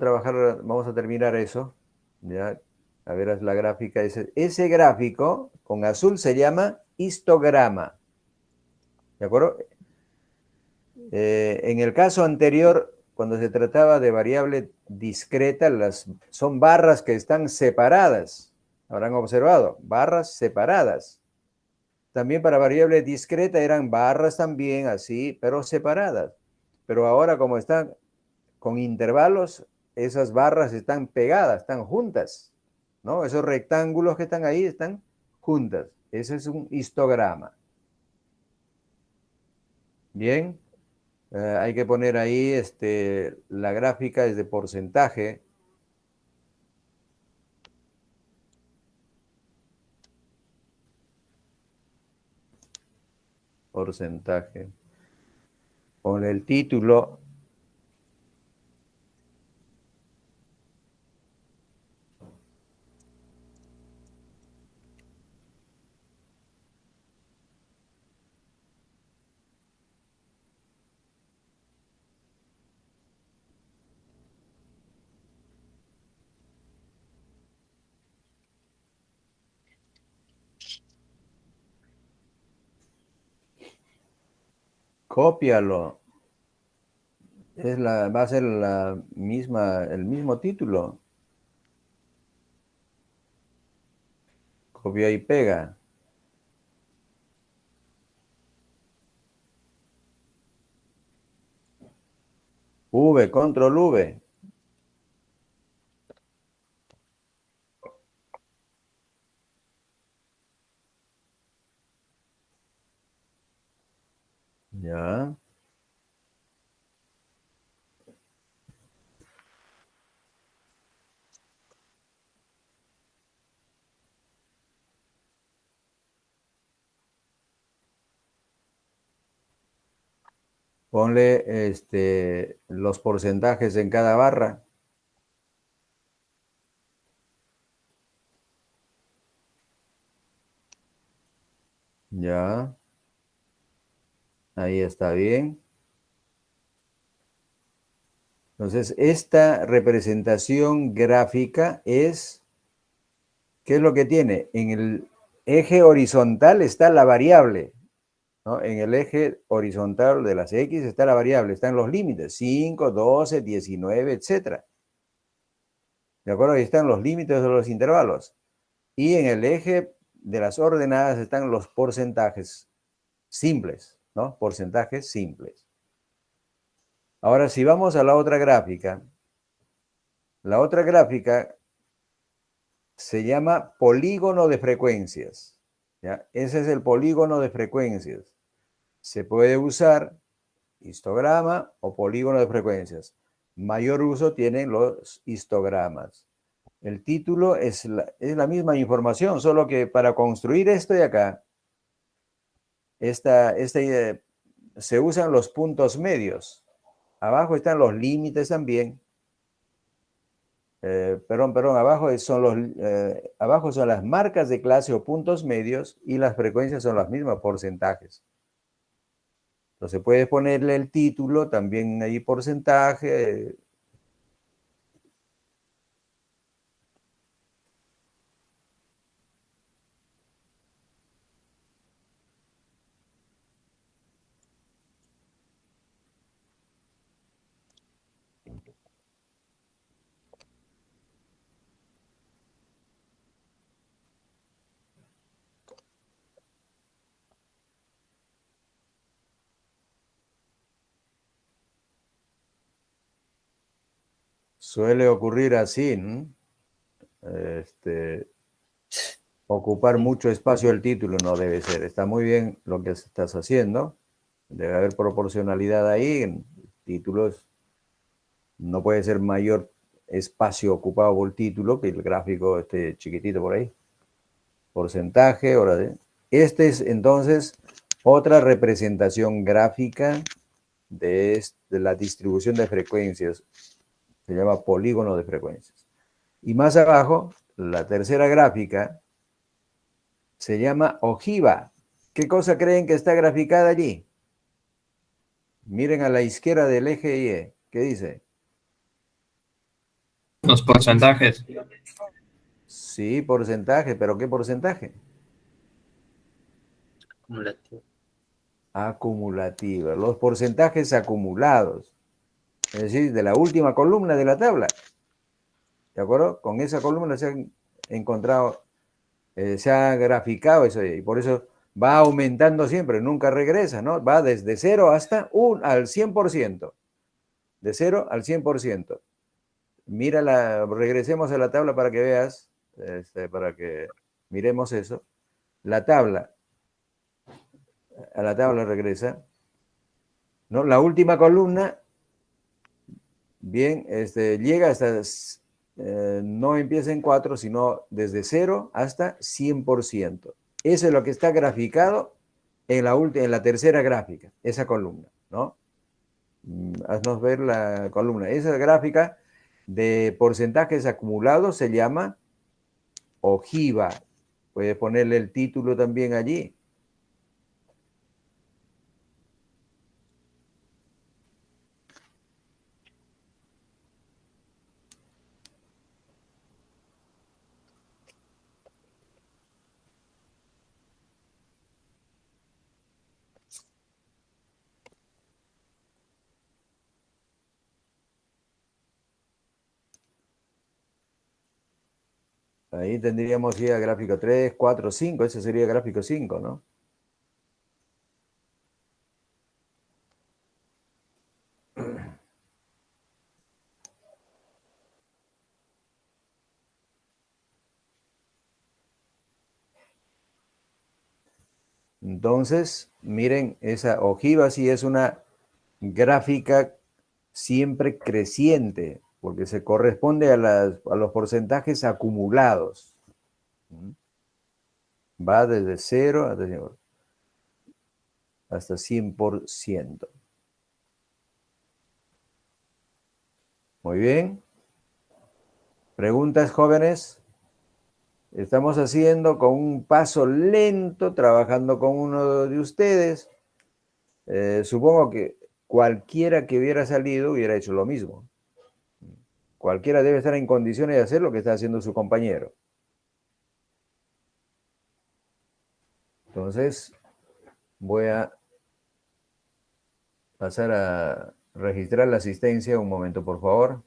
terminar eso. Ya, a ver, es la gráfica. Ese gráfico con azul se llama histograma. ¿De acuerdo? En el caso anterior, cuando se trataba de variable discreta, son barras que están separadas. Habrán observado, barras separadas. También para variable discreta eran barras también así, pero separadas. Pero ahora como están con intervalos, esas barras están pegadas, están juntas, ¿no? Esos rectángulos que están ahí están juntas. Ese es un histograma. Bien. Hay que poner ahí, la gráfica es de porcentaje. Porcentaje. Con el título. Cópialo. Va a ser el mismo título. Copia y pega. Control V. Ya. Ponle los porcentajes en cada barra. Ya. Ahí está bien. Entonces, esta representación gráfica es, ¿qué es lo que tiene? En el eje horizontal está la variable, ¿no? En el eje horizontal de las X está la variable, están los límites, 5, 12, 19, etc. ¿De acuerdo? Ahí están los límites de los intervalos. Y en el eje de las ordenadas están los porcentajes simples, ¿no? Porcentajes simples. Ahora, si vamos a la otra gráfica se llama polígono de frecuencias, ¿ya? Ese es el polígono de frecuencias. Se puede usar histograma o polígono de frecuencias. Mayor uso tienen los histogramas. El título es la misma información, solo que para construir esto de acá, se usan los puntos medios. Abajo están los límites también. Abajo son las marcas de clase o puntos medios y las frecuencias son las mismas, porcentajes. Entonces puedes ponerle el título, también ahí porcentaje. Suele ocurrir así, ¿no? Ocupar mucho espacio el título no debe ser. Está muy bien lo que estás haciendo. Debe haber proporcionalidad ahí. En títulos no puede ser mayor espacio ocupado por el título que el gráfico esté chiquitito por ahí. Porcentaje, hora de... Este es entonces otra representación gráfica de la distribución de frecuencias. Se llama polígono de frecuencias. Y más abajo, la tercera gráfica se llama ojiva. ¿Qué cosa creen que está graficada allí? Miren a la izquierda del eje Y. ¿Qué dice? Los porcentajes. Sí, porcentaje, pero ¿qué porcentaje? Acumulativo. Acumulativa. Los porcentajes acumulados. Es decir, de la última columna de la tabla. ¿De acuerdo? Con esa columna se han encontrado, se ha graficado eso y por eso va aumentando siempre, nunca regresa, ¿no? Va desde 0 hasta al 100%. De 0 al 100%. Mira regresemos a la tabla para que veas, para que miremos eso. La tabla, a la tabla regresa, ¿no? La última columna, bien, llega hasta, no empieza en 4, sino desde 0 hasta 100%. Eso es lo que está graficado en la tercera gráfica, esa columna, ¿no? Haznos ver la columna. Esa gráfica de porcentajes acumulados se llama ojiva. Puedes ponerle el título también allí. Ahí tendríamos ya gráfico 3, 4, 5. Ese sería gráfico 5, ¿no? Entonces, miren, esa ojiva sí es una gráfica siempre creciente, porque se corresponde a los porcentajes acumulados. Va desde 0 hasta 100%. Muy bien. ¿Preguntas, jóvenes? Estamos haciendo con un paso lento, trabajando con uno de ustedes. Supongo que cualquiera que hubiera salido hubiera hecho lo mismo. Cualquiera debe estar en condiciones de hacer lo que está haciendo su compañero. Entonces, voy a pasar a registrar la asistencia. Un momento, por favor.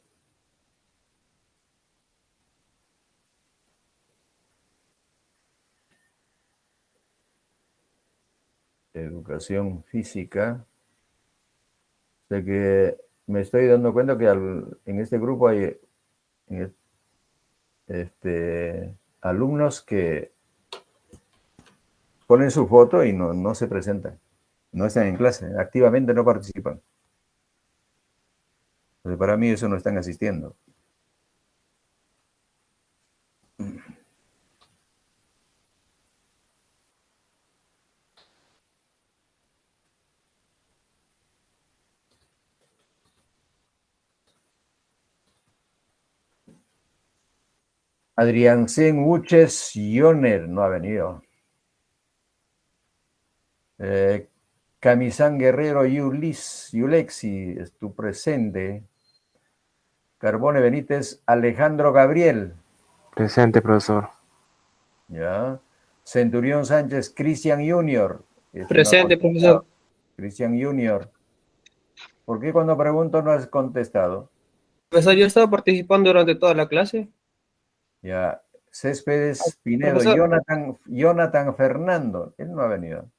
Educación física. De que me estoy dando cuenta que en este grupo hay alumnos que ponen su foto y no se presentan. No están en clase, activamente no participan. Entonces, para mí eso no están asistiendo. Adrián Sen Uches Yoner no ha venido. Camisán Guerrero Yulexi, tu presente. Carbone Benítez Alejandro Gabriel. Presente, profesor. Ya. Centurión Sánchez Cristian Junior. Presente, profesor. Cristian Junior. ¿Por qué cuando pregunto no has contestado? Profesor, yo estaba participando durante toda la clase. Ya. Céspedes Pinedo, profesor. Jonathan Fernando. Él no ha venido.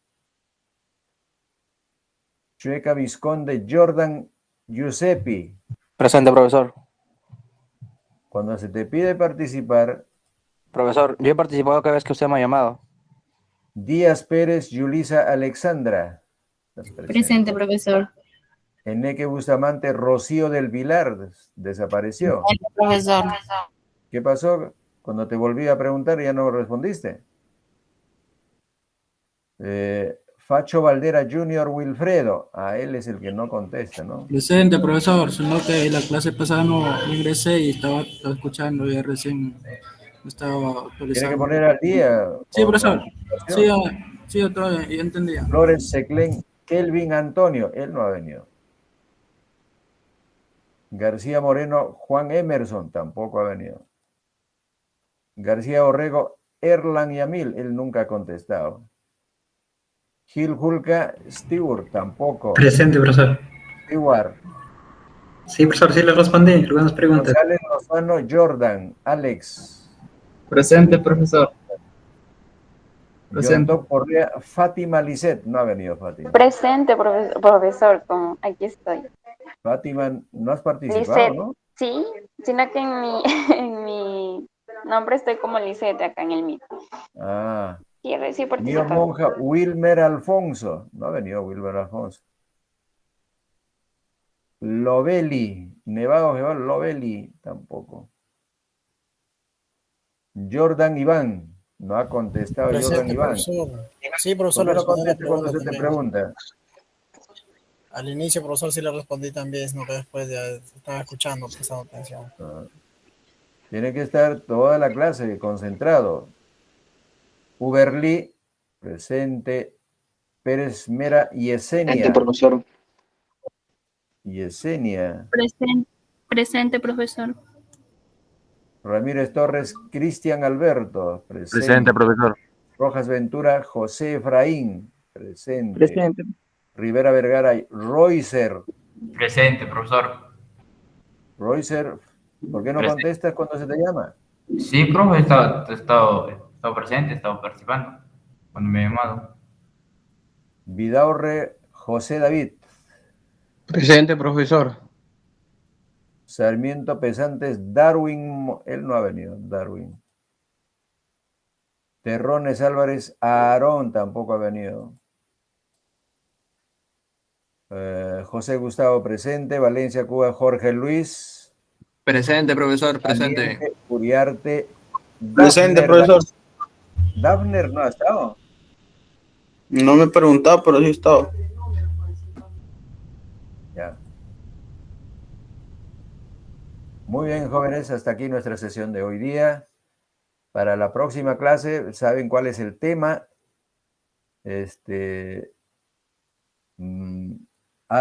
Chueca Visconde Jordan Giuseppi. Presente, profesor. Cuando se te pide participar, Profesor, yo he participado cada vez que usted me ha llamado. Díaz Pérez Yulisa Alexandra. ¿Estás Presente, profesor. Eneque Bustamante Rocío del Vilar, desapareció. Profesor. ¿Qué pasó? Cuando te volví a preguntar ya no respondiste. Facho Valdera Junior Wilfredo. Él es el que no contesta, ¿no? Presente, profesor, sino que la clase pasada no ingresé y estaba escuchando y recién me estaba actualizando. Tiene que poner al día. Sí, profesor. Sí, todo bien, ya entendía. Flores Seclen Kelvin Antonio. Él no ha venido. García Moreno Juan Emerson. Tampoco ha venido. García Orrego Erlan Yamil. Él nunca ha contestado. Gil Julca Stewart. Tampoco. Presente, profesor. Stewart. Sí, profesor, sí le respondí algunas preguntas. González Lozano Jordan. Alex. Presente, profesor. Presente. Yondó Correa Fátima Lisset. No ha venido Fátima. Presente, profesor, aquí estoy. Fátima, no has participado, Lisset, ¿no? sí, sino que en mi nombre estoy como Lisset acá en el mío. Sí, sí Mío participado. Monja Wilmer Alfonso. No ha venido Wilmer Alfonso. Loveli. Nevado Jeval Loveli. Tampoco. Jordan Iván. No ha contestado Jordan Presente, Iván. profesor. Sí, profesor, ¿Por qué le no respondí la contesta cuando se te también. pregunta? Al inicio, profesor, sí le respondí también, sino que después ya estaba escuchando, prestando atención. Tiene que estar toda la clase concentrado. Uberli, presente. Pérez Mera, Yesenia. profesor. Yesenia. Presente, profesor. Ramírez Torres, Cristian Alberto. Presente, profesor. Rojas Ventura, José Efraín. Presente. Presente. Rivera Vergara, Roycer. Presente, profesor. Roycer, ¿por qué no Presente. contestas cuando se te llama? Sí, profe, he estado presente, he estado participando cuando me he llamado. Vidaurre, José David. Presente, profesor. Sarmiento Pesantes, Darwin. Él no ha venido, Darwin. Terrones Álvarez, Aarón tampoco ha venido. José Gustavo presente. Valencia, Cuba, Jorge Luis. Presente, profesor, presente. Valiente, Uriarte. Presente, profesor. Dafner no ha estado. No me he preguntado, pero sí he estado. Ya. Muy bien, jóvenes, hasta aquí nuestra sesión de hoy día. Para la próxima clase, ¿saben cuál es el tema?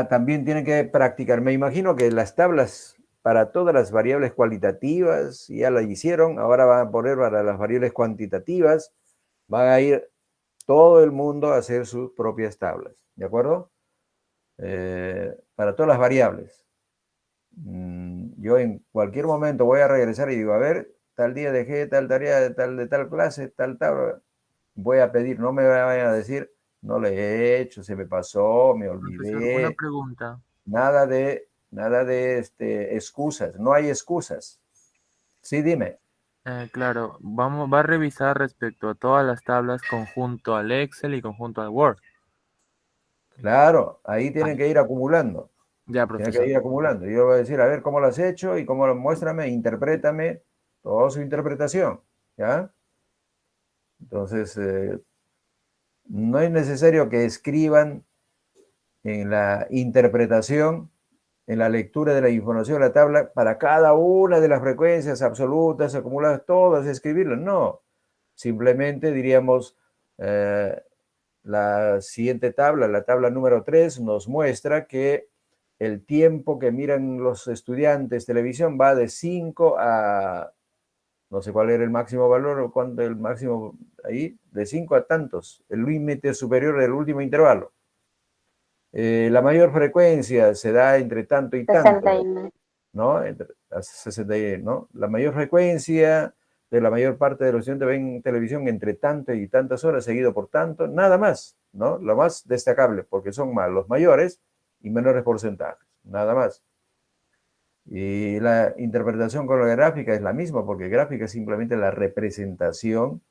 También tienen que practicar. Me imagino que las tablas para todas las variables cualitativas ya las hicieron. Ahora van a poner para las variables cuantitativas. Van a ir todo el mundo a hacer sus propias tablas. ¿De acuerdo? Para todas las variables. Yo en cualquier momento voy a regresar y digo, a ver, tal día dejé tal tarea de tal clase, tal tabla. Voy a pedir, no me vayan a decir, no le he hecho, se me pasó, me olvidé. Profesor, una pregunta. Nada de excusas, no hay excusas. Sí, dime. Claro, va a revisar respecto a todas las tablas conjunto al Excel y conjunto al Word. Claro, ahí tienen que ir acumulando. Ya, Tienen profesor. que ir acumulando. Yo voy a decir, a ver cómo lo has hecho y cómo lo muéstrame, interprétame, toda su interpretación. ¿Ya? Entonces, no es necesario que escriban en la interpretación, en la lectura de la información de la tabla, para cada una de las frecuencias absolutas, acumuladas, todas, escribirlas. No. Simplemente diríamos, la siguiente tabla, la tabla número 3, nos muestra que el tiempo que miran los estudiantes televisión va de 5 a, no sé cuál era el máximo valor o cuánto el máximo ahí, de 5 a tantos, el límite superior del último intervalo. La mayor frecuencia se da entre tanto y tanto, 61. ¿no? Entre 61, ¿no? La mayor frecuencia de la mayor parte de los estudiantes ven televisión entre tanto y tantas horas, seguido por tanto, nada más, ¿no? Lo más destacable, porque son más los mayores y menores porcentajes, nada más. Y la interpretación con la gráfica es la misma, porque gráfica es simplemente la representación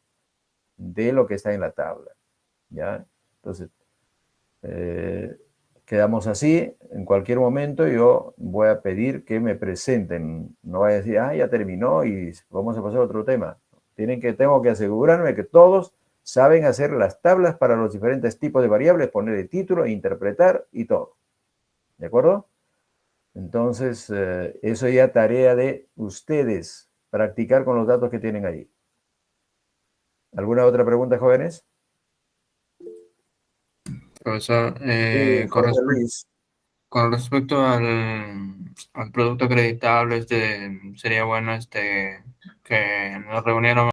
de lo que está en la tabla, ¿ya? Entonces, quedamos así. En cualquier momento yo voy a pedir que me presenten. No voy a decir, ya terminó y vamos a pasar a otro tema. Tengo que asegurarme que todos saben hacer las tablas para los diferentes tipos de variables, poner el título, interpretar y todo. ¿De acuerdo? Entonces, eso ya tarea de ustedes, practicar con los datos que tienen allí. ¿Alguna otra pregunta, jóvenes? Profesor, José Luis. con respecto al producto acreditable, sería bueno que nos reuniéramos